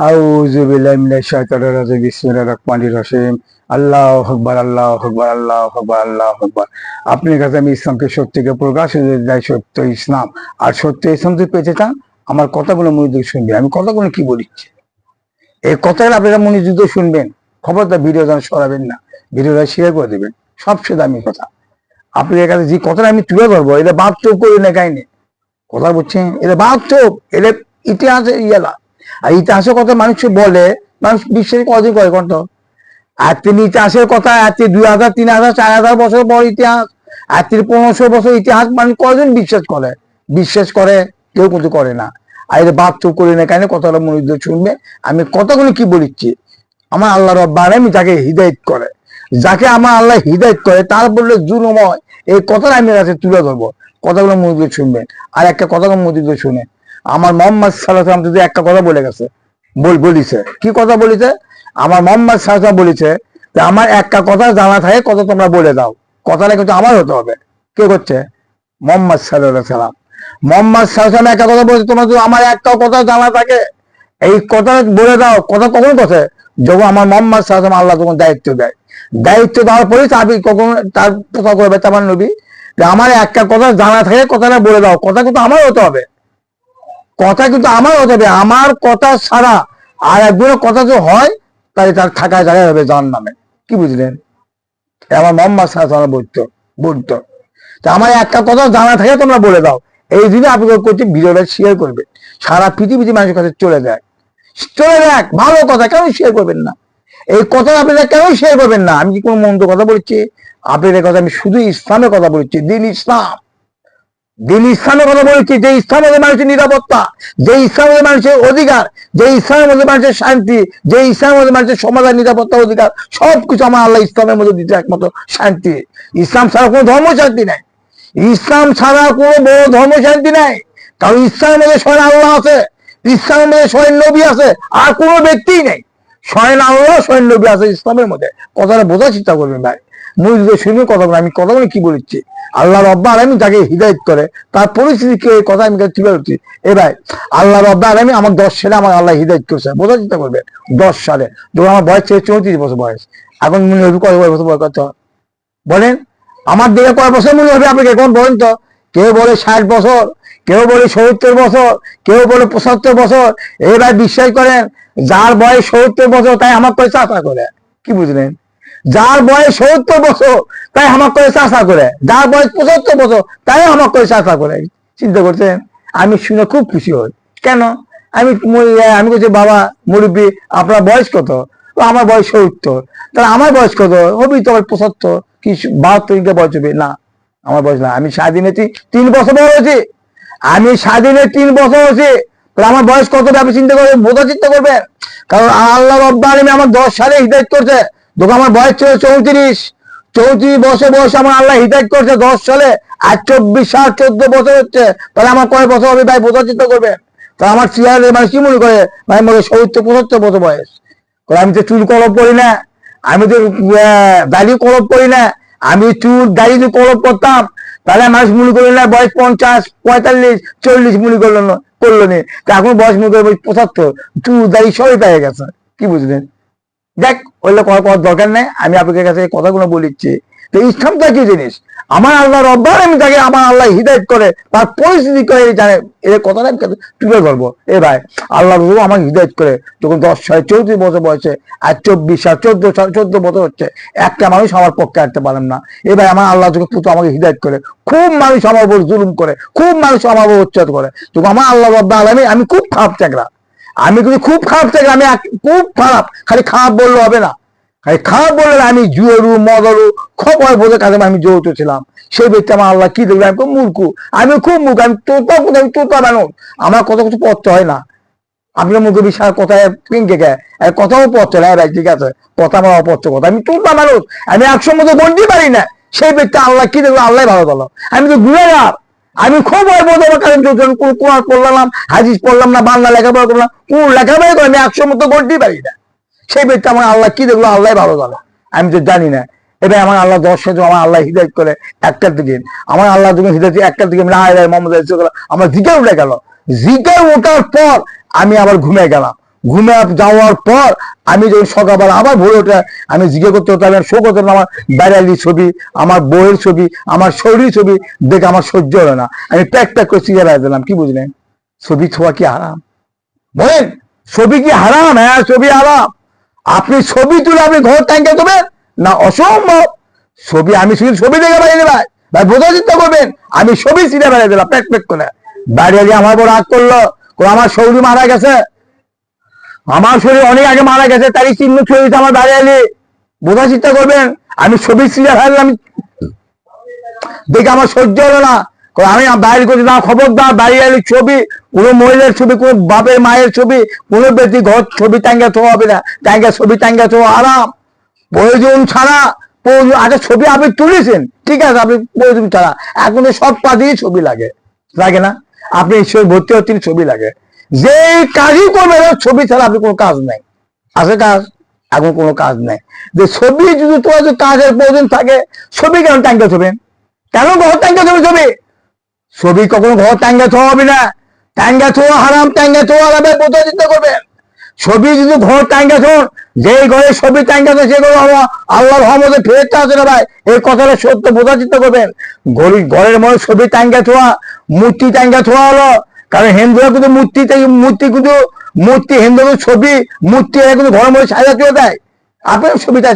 আউযু বিল্লাহি মিনাশ শাইতানির রাজিম বিসমিল্লাহির রহমানির রহিম। আল্লাহু আকবার, আল্লাহু আকবার, আল্লাহু আকবার, আল্লাহু আকবার। আপনার কাছে আমি ইসলামকে সত্যিকে প্রকাশ দেয়, সত্য ইসলাম। আর সত্য ইসলাম যদি পেতে চান, আমার কথাগুলো মনোযোগ শুনবেন। আমি কথাগুলো কি বলিচ্ছি, এই কথাগুলো আপনারা মনোযোগ দিয়ে শুনবেন। খবরদার ভিডিও যেন সরাবেন না, ভিডিওটা শেয়ার করে দেবেন। সবচেয়ে দামি কথা আপনাদের কাছে যে কথাটা আমি তুলে ধরবো, এটা বাস্তব করে না কাহিনী কথা বলছেন, এটা বাস্তব, এটা ইতিহাসে ইয়েলা। আর ইতিহাসের কথা মানুষ বলে, মানুষ বিশ্বাস কদিন করে কত। আর তিনি ইতিহাসের কথা, আর 2000, 3000, 4000 বছর পর ইতিহাস, আর 1500 বছর ইতিহাস মানুষ কয়জন বিশ্বাস করে? বিশ্বাস করে কেউ কিন্তু করে না। আর এটা বাস্তব করে না কেন, কথাটা মনোযোগ শুনবে। আমি কথাগুলো কি বলিচ্ছি, আমার আল্লাহ রব্বুল আলামিন যাকে হিদায়ত করে, যাকে আমার আল্লাহ হিদায়ত করে, তার বললে জুলুময়, এই কথাটা আমি কাছে তুলে ধরবো। কথাগুলো মনোযোগ শুনবেন। আর একটা কথাগুলো মনোযোগ শুনে, আমার মোহাম্মদ সাল্লাল্লাহু আলাইহি ওয়াসাল্লাম যদি একটা কথা বলে গেছে, বলিছে কি কথা বলিছে, আমার মোহাম্মদ সাল্লাল্লাহু আলাইহি ওয়াসাল্লাম বলিছে যে আমার একটা কথা জানা থাকে, কথা তোমরা বলে দাও। কথাটা কিন্তু আমার হতে হবে। কে করছে? মোহাম্মদ সাল্লাল্লাহু আলাইহি ওয়াসাল্লাম। মোহাম্মদ সাল্লাল্লাহু আলাইহি ওয়াসাল্লাম একটা কথা বলেছে, তোমরা যদি আমার একটা কথা জানা থাকে, এই কথা বলে দাও। কথা কখন কথা? যখন আমার মোহাম্মদ সাল্লাল্লাহু আলাইহি ওয়াসাল্লাম আল্লাহ তখন দায়িত্ব দেয়। দায়িত্ব দেওয়ার পরে আমি কখন তার কথা করবে আমার নবী, আমার একটা কথা জানা থাকে, কথাটা বলে দাও। কথা কিন্তু আমার হতে হবে, কথা কিন্তু আমার হতে হবে। আমার কথা ছাড়া আর একজনের কথা যদি হয়, তাহলে তার থাকা জায়গায় হবে জাহান্নামে। কি বুঝলেন? আমার মোহাম্মদ সাল্লাল্লাহু আলাইহি ওয়াসাল্লাম বলতো আমার একটা কথা জানা থাকে, তোমরা বলে দাও। এই দিনে আপনাদের করছে ভিডিওটা শেয়ার করবে, সারা পৃথিবীতে মানুষের কাছে চলে যায়। চলে যাক, ভালো কথা, কেন শেয়ার করবেন না? এই কথা আপনারা কেন শেয়ার করবেন না? আমি কি কোনো মন্দ কথা বলছি? আপনাদের কথা আমি শুধু ইসলামের কথা বলছি, দিন ইসলাম। দিন ইসলামের কথা বলছি, যে ইসলামের মধ্যে মানুষের নিরাপত্তা, যে ইসলামের মধ্যে মানুষের অধিকার, যে ইসলামের মধ্যে মানুষের শান্তি, যে ইসলামের মধ্যে মানুষের সমাধান, নিরাপত্তা, অধিকার, সবকিছু আমার আল্লাহ ইসলামের মধ্যে দিতে একমাত্র শান্তি। ইসলাম ছাড়া কোনো ধর্ম শান্তি নাই। ইসলাম ছাড়া কোনো বড় ধর্ম শান্তি নাই। কারণ ইসলামের মধ্যে স্বয়ং আল্লাহ আছে, ইসলামের মধ্যে স্বয়ং নবী আছে, আর কোনো ব্যক্তিই নেই। স্বয়ং আল্লাহ, স্বয়ং নবী আছে ইসলামের মধ্যে। কথাটা বোঝার চেষ্টা করবেন ভাই, মূল শুনে কথাগুলো। আমি কথাগুলো কি বলেছি, আল্লাহ রব্বুল আলামিন যাকে হিদায়ত করে, তার পরিস্থিতিকে কথা আমি তুলে ধরছি। এ ভাই, আল্লাহ রব্বুল আলামিন আমার 10 সালে আমার আল্লাহ হিদায়ত করেছে, বোঝার চেষ্টা করবেন। 10 সালে, যখন আমার বয়স ছিল 34 বছর বয়স। এখন মনে হবে কয় বছর বয়স কত বলেন? আমার দিকে কয় বছর মনে হবে আপনাকে এখন বলেন তো? কেউ বলে 60 বছর, কেউ বলে 70 বছর, কেউ বলে 75 বছর। এবার বিশ্বাস করেন, যার বয়স 70 বছর তাই আমার করে চাষা করে। কি বুঝলেন? যার বয়স 70 বছর তাই আমার করে চাষা করে, যার বয়স 75 বছর তাই আমার করে চাষা করে। চিন্তা করছেন? আমি শুনে খুব খুশি হই। কেন? আমি আমি বলছি, বাবা মুরব্বী, আপনার বয়স কত? আমার বয়স 70। তাহলে আমার বয়স কত হবি? তো 75 কি 72 বয়স হবে না? আমার বয়স না। আমি স্বাধীনে 3 বছর বড় হয়েছি। আমি স্বাধীনে 3 বছর হয়েছি। তাহলে আমার বয়স কত আপনি চিন্তা করবেন, বোঝা চিন্তা করবেন। কারণ আল্লাহ রব্বুল আলামিন আমার 10 সালে হিদায়ত করছে। দেখো আমার বয়স ছিল 34 বছর বয়স আমার আল্লাহ হিদায়ত করছে 10 সালে। আর 24 সাল 14 বছর হচ্ছে। তাহলে আমার কয় বছর হবে ভাই, বোঝা চিন্তা করবেন। তাহলে আমার চেয়ারের মানুষ কি মনে করে ভাই, মনে 70-75 বছর বয়স। আমি তো চুল কলপ করি না, আমি তো দাড়ি কলপ করি না। আমি চুল দাড়ি যদি কলপ করতাম, তাহলে মানুষ মনে করলো না বয়স 50, 45, 40 মনে করলো না, করলো না। এখন বয়স মনে করবে 75, চুল দাড়ি সবই পেয়ে গেছে। কি বুঝলেন? দেখ, ওইগুলো করার দরকার নেই। আমি আপনাদের কাছে এই কথাগুলো বলিচ্ছি। তো ইসলামটা কি জিনিস? আমার আল্লাহ রব্বুল আলামিন যাকে আমার আল্লাহ হিদায়ত করে, তার পরিস্থিতি করে জানে। এই কথাটা আমি তুলে ধরবো। এ ভাই, আল্লাহ রব্বুল আমাকে হিদায়ত করে যখন 10 সালে 34 বছর বয়সে, আর 24 সাল 14 বছর হচ্ছে, একটা মানুষ আমার পক্ষে আসতে পারেন না। এ ভাই, আমার আল্লাহ যখন পুত্র আমাকে হিদায়ত করে, খুব মানুষ আমার উপর জুলুম করে, খুব মানুষ আমার উপর অত্যাচার করে, তখন আমার আল্লাহ রব্বুল আলামিন, আমি খুব খারাপ চাকরা, আমি কিন্তু খুব খারাপ থেকে, আমি খুব খারাপ। খালি খারাপ বললে হবে না, খালি খারাপ বললে আমি জুয়েরু মদরু খবর বোঝে কাজে আমি যৌথ ছিলাম। সেই ব্যক্তি আমার আল্লাহ কি দেখবে, আমি খুব মূর্খ, আমি খুব মূর্খ, আমি তোতা মানুষ, আমার কত কিছু পড়তে হয় না। আপনার মুখে বিশাল কথায় পিঙ্কে গে কথাও পড়ছে না ভাই, ঠিক আছে, কথা আমার অপচ্ছ কথা, আমি তোতা মানুষ, আমি 100 মতো বলতে পারি না। সেই ব্যক্তি আল্লাহ কি দেখবে, আল্লাহ ভালো ভালো। আমি তো গুণাগার, আমি খুব কোরআন পড়লাম, হাদিস পড়লাম না, বাংলা লেখাপড়া করলাম, কোন লেখাপড়া করে আমি 100 মতো বলতেই পারি না। সেই ব্যক্তি আমার আল্লাহ কি দেখলো, আল্লাহ ভালো ভালো, আমি তো জানি না। এবার আমার আল্লাহ 10 আমার আল্লাহ হিদায়ত করে একটার দিকে, আমার আল্লাহ যখন হিদায়ত একটার দিকে মোহাম্মদ আমার জিকার উঠে গেল। জিকার ওঠার পর আমি আবার ঘুমিয়ে গেলাম। ঘুমে যাওয়ার পর আমি যখন সকালবেলা আবার ভোরে ওঠে আমি জিজ্ঞেস করতে হতো, আমি শো করতে হতো আমার বাইরালি ছবি, আমার বইয়ের ছবি, আমার শরীর ছবি দেখে আমার সহ্য হলো না, আমি প্যাক প্যাক করে সিরিয়াল দিলাম। কি বুঝলেন? ছবি ছোঁয়া কি হারাম? বলেন, ছবি কি হারাম? হ্যাঁ, ছবি হারাম। আপনি ছবি তুলে আপনি ঘর ট্যাঙ্কে দেবেন না? অসম্ভব। ছবি আমি শুধু ছবি দেখে বাড়িয়ে ভাই ভাই বোঝার চিন্তা করবেন, আমি ছবি সিনে বেড়াই দিলাম প্যাক প্যাক করে। বাড়িয়ে আমার বড় রাগ করলো, আমার শরীর মারা গেছে, আমার শরীর অনেক আগে মারা গেছে, তারই চিহ্ন ছবি আমার বাড়িয়ে বোঝার চিন্তা করবেন। আমি ছবি সিনে ফেললাম দেখে আমার সহ্য হলো না, আমি বাইরে করছি না, খবরদার বাড়িয়ে ছবি, কোনো মহিলার ছবি, কোনো বাপের মায়ের ছবি, কোনো ব্যক্তি ঘর ছবি টাঙ্গা থোয়া হবে না, টাঙ্গা ছবি টাঙ্গা থোয়া আরাম। প্রয়োজন ছাড়া আচ্ছা ছবি আপনি তুলেছেন ঠিক আছে, আপনি প্রয়োজন ছাড়া এখন সব কাজেই ছবি লাগে, লাগে না? আপনি ঈশ্বর ভর্তি হচ্ছেন ছবি লাগে, যে কাজই করবেন ছবি ছাড়া আপনি কোনো কাজ নাই, আছে কাজ? এখন কোনো কাজ নাই। যে ছবি যদি তোমার কাজের প্রয়োজন থাকে, ছবি কেন টাঙ্গা থবেন? কেন ঘর টাঙ্গা থবে ছবি? ছবি কখনো ঘর টাঙ্গা থোয়া হবে না, টাঙ্গা থোয়া হারাম, টাঙ্গা থোয়া হারামে বোঝার চিন্তা করবেন। ছবি যদি ঘর টাঙ্গা থোন, যে ঘরে ছবি টাঙ্গা থো সেগুলো আল্লাহর রহমতে ফেরত আছে না ভাই, এই কথাটা সত্য, বোঝার চিন্তা করবেন। ঘরের মধ্যে ছবি টাঙ্গা থোয়া, মূর্তি টাঙ্গা থোয়া হলো, কারণ হিন্দুরা কিন্তু মূর্তি কিন্তু মূর্তি হিন্দুদের ছবি মূর্তি কিন্তু ঘরের মধ্যে সাজা তুলে দেয়, আপনি ছবিটা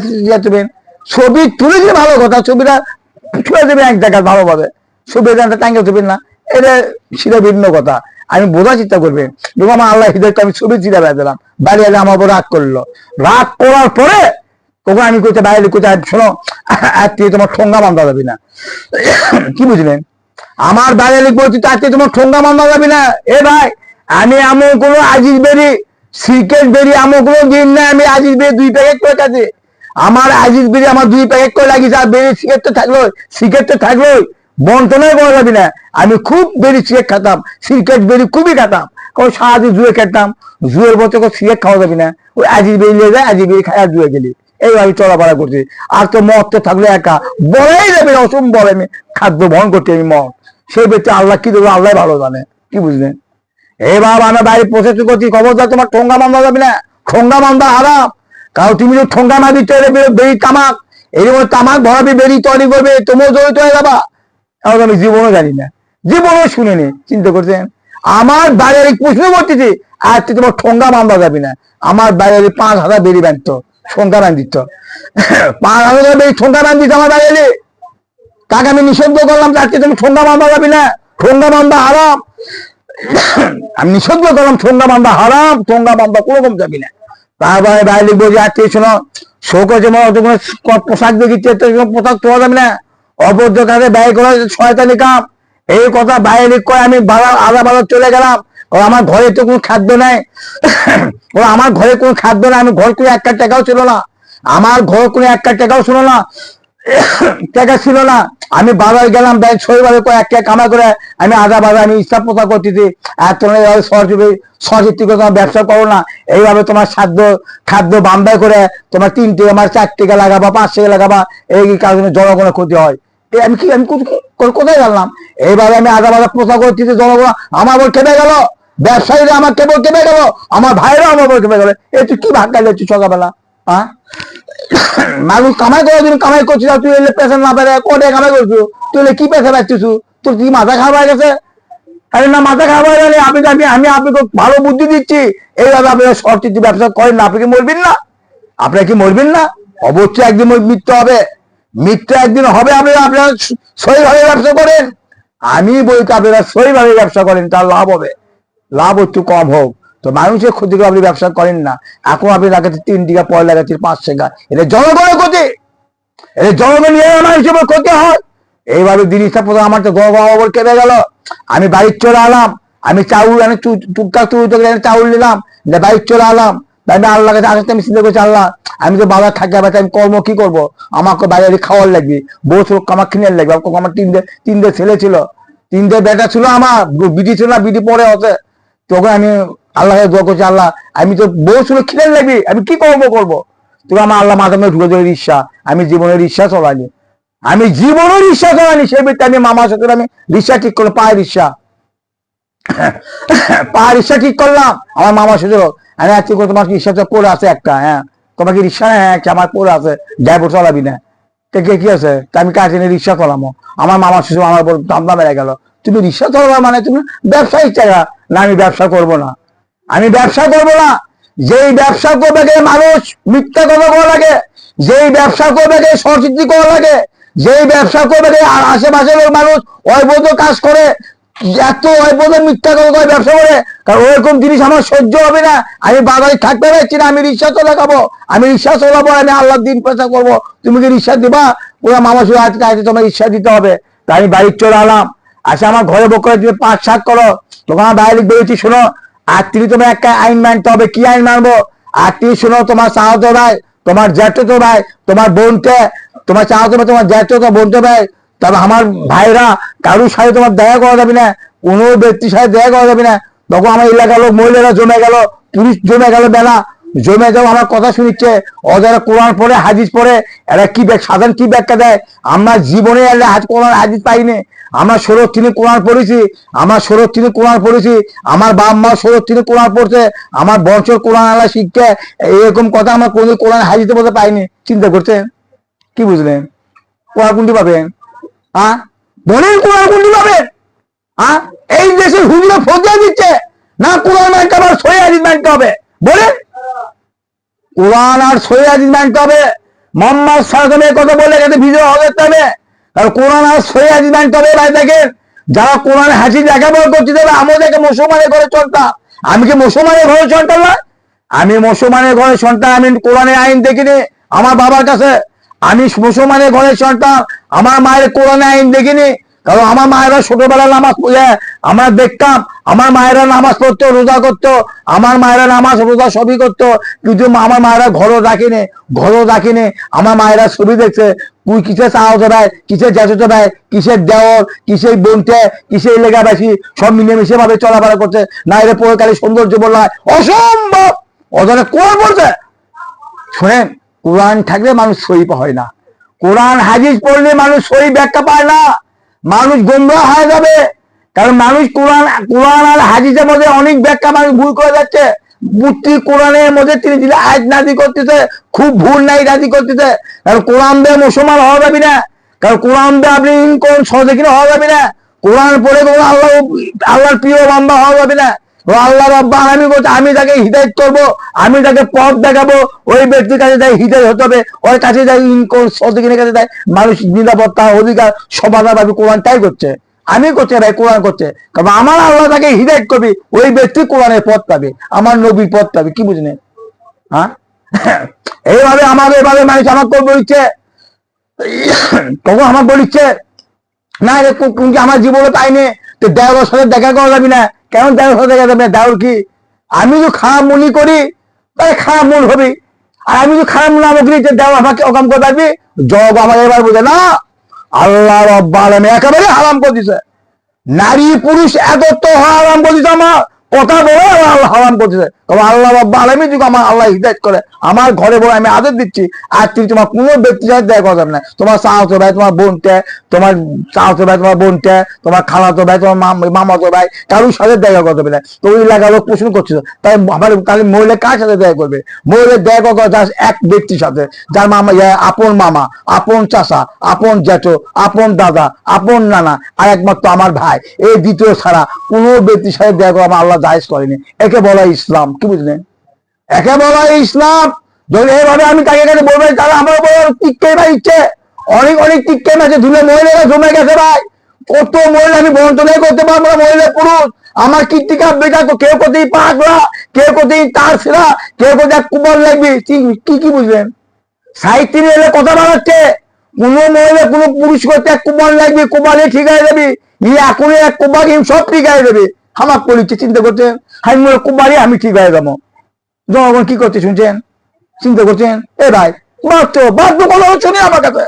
তুলবেন, ছবি তুলে দিলে ভালো কথা, ছবিটা ছুঁয়ে দেবেন এক জায়গায় ভালোভাবে, ছবিটা টাঙ্গা তুলবেন না, এটা সেটা ভিন্ন কথা। আমি বোঝার চেষ্টা করবেন, যখন আমার আল্লাহ হৃদয়কে আমি ছবি চিরা বেড়ে দিলাম, বাড়ি এলে আমার উপর রাগ করলো, রাগ করার পরে কখন আমি কোথায় বাইরে কোথায় শোনো আত্মীয় তোমার ঠোঙ্গা বান্ধা যাবি না। কি বুঝলেন? আমার বাইরে বলছি তো আত্মীয় তোমার ঠোঙ্গা বান্ধা যাবি না। এ ভাই, আমি এমন কোনো আজিজ বেরি সিগারেট বেরি এমন কোনো দিন না আমি আজিজ বেরি 2 প্যাকেট করে কাছে, আমার আজিজ বেরি আমার 2 প্যাকেট করে লাগিয়েছে, আর বেরি সিগারেট তো থাকলোই বন্টনই করা যাবি না। আমি খুব বেরি সিগারেট খেতাম, সিগারেট বেরি খুবই খেতাম, কারণ সারাদিন জুয়ে খেতাম, জুয়ের বছর সিগারেট খাওয়া যাবি না, ওই আজিজ বেরি নিয়ে যায়, আজিজ বেরি খাই আর জুয়ে গেলি, এইভাবে চলাফেরা করছি। আর তো মদ তো থাকলে একা বলাই যাবে না, অসম্ভব আমি খাদ্য বহন করছি আমি মদ, সেই ব্যক্তি আল্লাহ কি দেবো আল্লাহ ভালো জানে। কি বুঝলেন? এই বাবা আমি বাইরে প্রসেস করছি, খবরদার তোমার ঠোঙ্গা বান্ধা যাবে না, ঠোঙ্গা বান্ধা হারাম। কারণ তুমি যদি ঠোঙ্গা মাবি তৈরি বেরি তামাক, এই তামাক ভরাবি বেরি তৈরি করবে, তুমিও জড়িত হয়ে যাবা। এখন আমি জীবনও জানি না, জীবনও শুনিনি, চিন্তা করছেন? আমার বাইরে প্রশ্ন করতেছি, আর তোমার ঠোঙ্গা বান্ধা যাবে না, আমার বাইরে 5,000 বেরি বাঁধত, ঠোঙ্গা বান্ধিত, 5,000 বেরি ঠোঙ্গা বান্ধিত আমার বাইরে, তাকে আমি নিষিদ্ধ করলাম, আজকে তুমি ঠোঙ্গা বান্ধা যাবি না, ঠোঙ্গা বান্ধা হারাম। আমি নিষিদ্ধ করলাম ঠোঙ্গা বান্ধা হারাম, ঠোঙ্গা বান্ধা কোনোরকম যাবি না। তারপরে বাইরে লিখবো যে আজকে শোনো শোক যেমন পোশাক দেখিচ্ছে, পোশাক তোলা যাবে না, অবৈধ কাজে ব্যয় করা শয়তানি কাম, এই কথা বাইরে লিখ করে আমি আধা বাজার চলে গেলাম। ও আমার ঘরে তো কোনো খাদ্য নাই, ও আমার ঘরে কোনো খাদ্য নাই, আমি ঘর করে 1 টাকাও ছিল না, আমার ঘর করে 1 টাকাও ছিল না, টাকা ছিল না। আমি বাজার গেলাম, ব্যাংক শরীরভাবে 1 টাকা কামা করে আমি আধা বাজার আমি ইচ্ছা পোতা করতেছি, আর তোমার সচিত্র তোমার ব্যবসা করো না, এইভাবে তোমার খাদ্য বাম্বাই করে তোমার 3 টাকা আমার 4 টাকা লাগাবা, 5 টাকা লাগাবা, এই কারণে জনগণের ক্ষতি হয়। আমি কোথায় গেলাম? এইভাবে আমি আধা বাজার পোতা করতেছি, জনগণ আমার উপর খেপে গেল, ব্যবসায়ীরা আমার কেবল খেপে গেল, আমার ভাইরা আমার উপর খেপে গেল। এই তুই কি ভাগ গাইলে তুই সকালবেলা? হ্যাঁ, মানুষ কামাই করে দিন, কামাই করছিস, তুই এলে পেশা না পেরে কোটে কামাই করছো, তুই এলে কি পেশা পাচ্ছিস? তোর কি মাথা খাওয়া হয়ে গেছে? আরে না, মাথা খাওয়া হয়ে গেলে আমি আপনাকে ভালো বুদ্ধি দিচ্ছি, এইভাবে আপনারা শর্ট ব্যবসা করেন না, আপনি কি মরবেন না? আপনারা কি মরবেন না? অবশ্যই একদিন মৃত্যু হবে, মৃত্যু একদিন হবে। আপনারা সহিভাবে ব্যবসা করেন, আমি বলতে আপনারা সহিভাবে ব্যবসা করেন, তার লাভ হবে, লাভ একটু কম হোক, তো মানুষের ক্ষতি করে আপনি ব্যবসা করেন না। এখন আপনি লাগাচ্ছেন 3 টাকা, পরে লাগাচ্ছেন 5 টাকা, এটা জনগণের ক্ষতি, এটা জনগণ নিয়ে আমার হিসেবে ক্ষতি হয়। এইভাবে জিনিসটা প্রথমে আমার তো গড় কেঁদে গেল, আমি বাড়ির চলে আলাম, আমি চাউল আমি টুকটাক চাউল নিলাম, বাড়ির চলে আলাম, আমি আল্লাহ কাছে আসতে আমি চিন্তা করছি, আল্লাহ আমি তো বাবার থাকি, আবার আমি কর্ম কি করবো, আমাকে বাইরে খাওয়ার লাগবে, বউ আমার কিনে লাগবে, আমার 3টে ছেলে ছিল, 3টে বেটা ছিল, আমার বিটি ছিল না, বিটি পরে হতে, তখন আমি আল্লাহকে দোয়া করছি, আল্লাহ আমি তো বউ ছিল খিলেন লাগবি, আমি কি করবো। তখন আমার আল্লাহ মাথা মধ্যে ঢুকে ধরে রিক্সা, আমি জীবনের রিক্সা চলাইনি, সেই ব্যক্তি আমি মামার সাথে আমি রিক্সা ঠিক করে পাই রিক্সা, পা রিক্সা ঠিক করলাম, আমার মামা শ্বশুর আমি আজকে তোমার রিক্সা তো পড়ে আছে একটা, হ্যাঁ তোমাকে রিক্সা হ্যাঁ আমার পড়ে আছে, ড্রাইভার চালাবি না, কি আছে আমি কাজে নিয়ে রিক্সা চলামো, আমার মামা শ্বশুর আমার উপর দামদা বেড়ে গেল, তুমি রিক্সা চলাবা মানে তুমি ব্যবসায়িক জায়গা না, আমি ব্যবসা করবো না, আমি ব্যবসা করবো না। যেই ব্যবসা করবে মানুষ মিথ্যা কথা করা লাগে, যেই ব্যবসা করবে সংস্কৃতি করা লাগে, যেই ব্যবসা করবে আশেপাশের লোক মানুষ অবৈধ কাজ করে, এত অবৈধ মিথ্যা কথা করে ব্যবসা করে, কারণ ওরকম জিনিস আমার সহ্য হবে না। আমি বাজারে থাকতে পারছি না, আমি রিক্সা চলে খাবো, আমি রিক্সা চলাবো, আমি আল্লাহর দিন পেশা করবো, তুমি কি রিক্সা দিবা? ওরা মামা শুধু আজকে আজকে তোমার রিক্সা দিতে হবে। তাই আমি বাড়ির চলে আলাম, আচ্ছা আমার ঘরে বক করে তুমি 5-7 করো, তোমার বাইরে বেরোচ্ছি, শোনো আর তুমি তোমার একটা আইন মানতে হবে। কি আইন মানবো? আর তুমি শোনো, তোমার চাহতো ভাই, তোমার জ্যাঠতো ভাই, তোমার বোনকে, তোমার চাহতো ভাই, তোমার জ্যাঠতো বোনতে ভাই, তবে আমার ভাইরা কারোর সাথে তোমার দেখা করা যাবে না, কোনো ব্যক্তির সাথে দেখা করা যাবে না। তখন আমার এলাকার লোক মহিলারা জমে গেল, পুলিশ জমে গেল, বেলা জমে যাও আমার কথা শুনিচ্ছে, ওদের কোরআন পড়ে হাদিস পড়ে এরা কি সাধারণ কি ব্যাখ্যা দেয়। আমরা জীবনে এলে কোরআন হাদিস পাইনি, আমরা 16 কোরআন পড়েছি, আমার 16 কোরআন পড়েছি, আমার বাপ মা 16 কোরআন পড়ছে, আমার বছর কোরআন আল্লাহ শিখছে, এরকম কথা আমার কোনো কোরআন হাদিসে বলতে পাইনি। চিন্তা করছেন? কি বুঝলেন? কোরআন কোনটি পাবেন? হ্যাঁ বলেন, কোরআন কোনটি পাবেন? হ্যাঁ এই দেশের হুজুরা ফজিয়া দিচ্ছে না, কোরআন মানতে হবে, সহি হাদিস মানতে হবে। বলেন কোরআন আর সহি হাদিস মানতে হবে। মোহাম্মদ সাল্লাল্লাহু আলাইহি কথা বলে এখানে ভিডিও হবে তবে, আর কোরআন আর সহি হাদিস মানতে হবে। ভাই দেখেন, যারা কোরআন হাদিস লেখাপড়া করতে দেবে, আমি দেখে মুসলমানের ঘরে চলতাম, আমি কি মুসলমানের ঘরে চলতাম না? আমি মুসলমানের ঘরে সন্তান, আমি কোরআনের আইন দেখিনি আমার বাবার কাছে, আমি মুসলমানের ঘরে সন্তান, আমার মায়ের কোরআনের আইন দেখিনি। কারণ আমার মায়েরা ছোটবেলা নামাজ পড়ে আমরা দেখতাম, আমার মায়েরা নামাজ পড়তো, রোজা করতো, আমার মায়েরা নামাজ রোজা সবই করতো, কিন্তু আমার মায়েরা ঘরও রাখিনি। আমার মায়েরা ছবি দেখছে, তুই কিসের চাওয়াতে ভাই, কিসের জ্যাঠতে ভাই, কিসের দেওর, কিসের বোনতে, কিসের এলাকাবাসী সব মিলেমিশে ভাবে চলাফেরা করছে। না এরা পরকালে সৌন্দর্য বললা অসম্ভব, ওদের কোরআন বলছে। শোনেন, কোরআন থাকলে মানুষ সহি হয় না, কোরআন হাদিস পড়লে মানুষ সহি ব্যাখ্যা পায় না, মানুষ গোমরাহ হয়ে যাবে। কারণ মানুষ কোরআন আর হাদিসের মধ্যে অনেক ব্যাখ্যা মানুষ ভুল করে যাচ্ছে। পুত্রী কোরআনের মধ্যে তিনি যদি আয়াত নাযিল করতেছে, খুব ভুল নাই নাযিল করতেছে। কারণ কোরআন দিয়ে মুসলমান হওয়া যাবে না, কারণ কোরআন দিয়ে আপনি কোন সহজে কিনা হওয়া যাবে না, কোরআন পড়ে কোনো আল্লাহর প্রিয় বান্দা হওয়া যাবে না। আল্লাহ রাব্বুল আলামিন বলছে, আমি তাকে হিদায়াত করবো, আমি তাকে পথ দেখাবো, ওই ব্যক্তির কাছে যাই হিদায়াত হতে হবে, ওর কাছে যাই ইনকম সদকিনের কাছে যাই মানুষ নিরাপত্তা অধিকার সমাধান পাবে। কোরআন তাই করছে, আমি করছে ভাই, কোরআন করছে। কারণ আমার আল্লাহ তাকে হিদায়াত করবে, ওই ব্যক্তি কোরআনের পথ পাবে, আমার নবীর পথ পাবে। কি বুঝলেন? হ্যাঁ এইভাবে আমাদের এভাবে মানুষ আমাকে বলছে, কখন আমাকে বলিচ্ছে না আমার জীবনে পাইনি, তো দেওয়ার সাথে দেখা করা যাবি না। কেন দেওয়ার সাথে দেখা যাবে? দেওয়ার কি আমি যদি খারাপ মনে করি তাহলে খারাপ মন হবে, আর আমি যদি খারাপ না করি দেওয়া আমাকে অকাম করে পারবি। জগ আমাকে এবার বোঝে না, আল্লাহ রাব্বুল আলামিন একেবারে হারাম করে দিছে, নারী পুরুষ একত্র হওয়া হারাম করে দিছে, আমার কথা বলে আল্লাহ হারাম করতেছে। তবে আল্লাহ রাব্বুল আলামিন যদি আমার আল্লাহ হিদায়াত করে, আমার ঘরে বলে আমি আদেশ দিচ্ছি, আর তুমি তোমার কোনো ব্যক্তির সাথে দেখা করা যাবে না। তোমার চাচাতো ভাই, তোমার বোনটা, তোমার চাচাতো ভাই, তোমার বোনটা, তোমার খালাতো ভাই, তোমার মামাতো ভাই, কারোর সাথে দেখা করা যাবে না। তো ওই এলাকার লোক প্রশ্ন করছিল, তাই আমার তাহলে মহিলা কার সাথে দেখা করবে? মহিলা দেখা করা যায় এক ব্যক্তির সাথে, যার মামা আপন মামা, আপন চাচা, আপন জ্যাঠো, আপন দাদা, আপন নানা, আর একমাত্র আমার ভাই। এই দ্বিতীয় ছাড়া কোনো ব্যক্তির সাথে দেখা করা আমার আল্লাহ জায়েজ করেনি। একে বলা ইসলাম। কি বুঝলেন? একে বলা ইসলাম। যদি এইভাবে আমি তাকে কাছে বলবো, তাহলে আমার টিককেই ভাই ইচ্ছে অনেক টিককেই আছে, ধুলে মহিলারা জমে গেছে ভাই, কত মহিলা আমি বন্টনাই করতে পারবো না, মহিলা পুরুষ আমার কীর্তিকা বেটা। তো কেউ কোথায় পাগলা, কেউ কোথায় তার সেরা, কেউ কোথায় কুমার লাগবে। কি বুঝলেন? সাহিত্য এলে কথা বাড়াচ্ছে, কোনো মহিলা কোনো পুরুষ করতে এক কুমার লাগবে, কুমারে ঠিক হয়ে যাবে, এখনই এক কুমার সব ঠিক হয়ে যাবে। আমার পরিচয় চিন্তা করছেন, আমি কুমারী আমি ঠিক হয়ে যাবো। জনগণ কি করছে শুনছেন? চিন্তা করছেন? এ ভাই বাধ্য কথা হচ্ছে না আমার কাছে,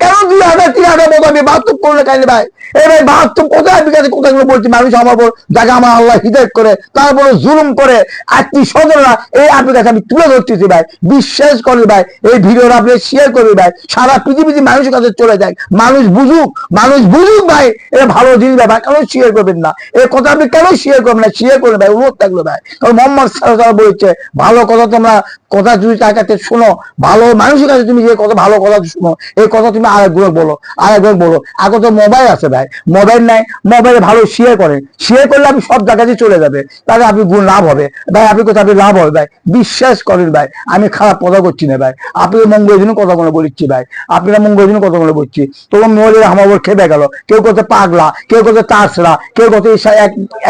কেন 2000-3000 মতো আমি বাহাত্তর করলে খাইনি ভাই? এই ভাই বাহাত্তর কোথায় আমি কাছে কোথাগুলো বলছি, মানুষ আমার উপর যাকে আমার আল্লাহ হিদায়ত করে তারপরে জুলুম করে আত্মীয় স্বজনরা, এই আপনার কাছে আমি তুলে ধরতেছি ভাই। বিশ্বাস করি ভাই, এই ভিডিওটা আপনি শেয়ার করবি ভাই, সারা পৃথিবীতে মানুষের কাছে চলে যায়, মানুষ বুঝুক ভাই, এটা ভালো জিনিস ভাই। কেন শেয়ার করবেন না এই কথা? আপনি কেন শেয়ার করবেন না? শেয়ার করবেন ভাই, অনুরোধ থাকলো ভাই। কারণ মোহাম্মদ সাল্লাল্লাহু বলছে ভালো কথা তোমরা কথা যদি তার কাছে শুনো, ভালো মানুষের কাছে তুমি যে কথা ভালো কথা শুনো, এই কথা তুমি আরেকবার বলো। আগে তো মোবাইল আছে ভাই, মোবাইল নাই, মোবাইলে ভালো শেয়ার করেন, শেয়ার করলে আপনি সব জায়গাতে চলে যাবে, তাহলে আপনি গুণ লাভ হবে ভাই। আপনি কোথাও আপনি লাভ হবে ভাই, বিশ্বাস করেন ভাই। আমি খারাপ কথা করছি না ভাই, আপনাদের মঙ্গলের জন্য কথাগুলো বলছি ভাই, আপনারা মঙ্গলের জন্য কথাগুলো বলছি। তোমার মোবাইলের আমার ওপর খেপে গেল, কেউ করতে পাগলা, কেউ করতে তাছড়া, কেউ করতে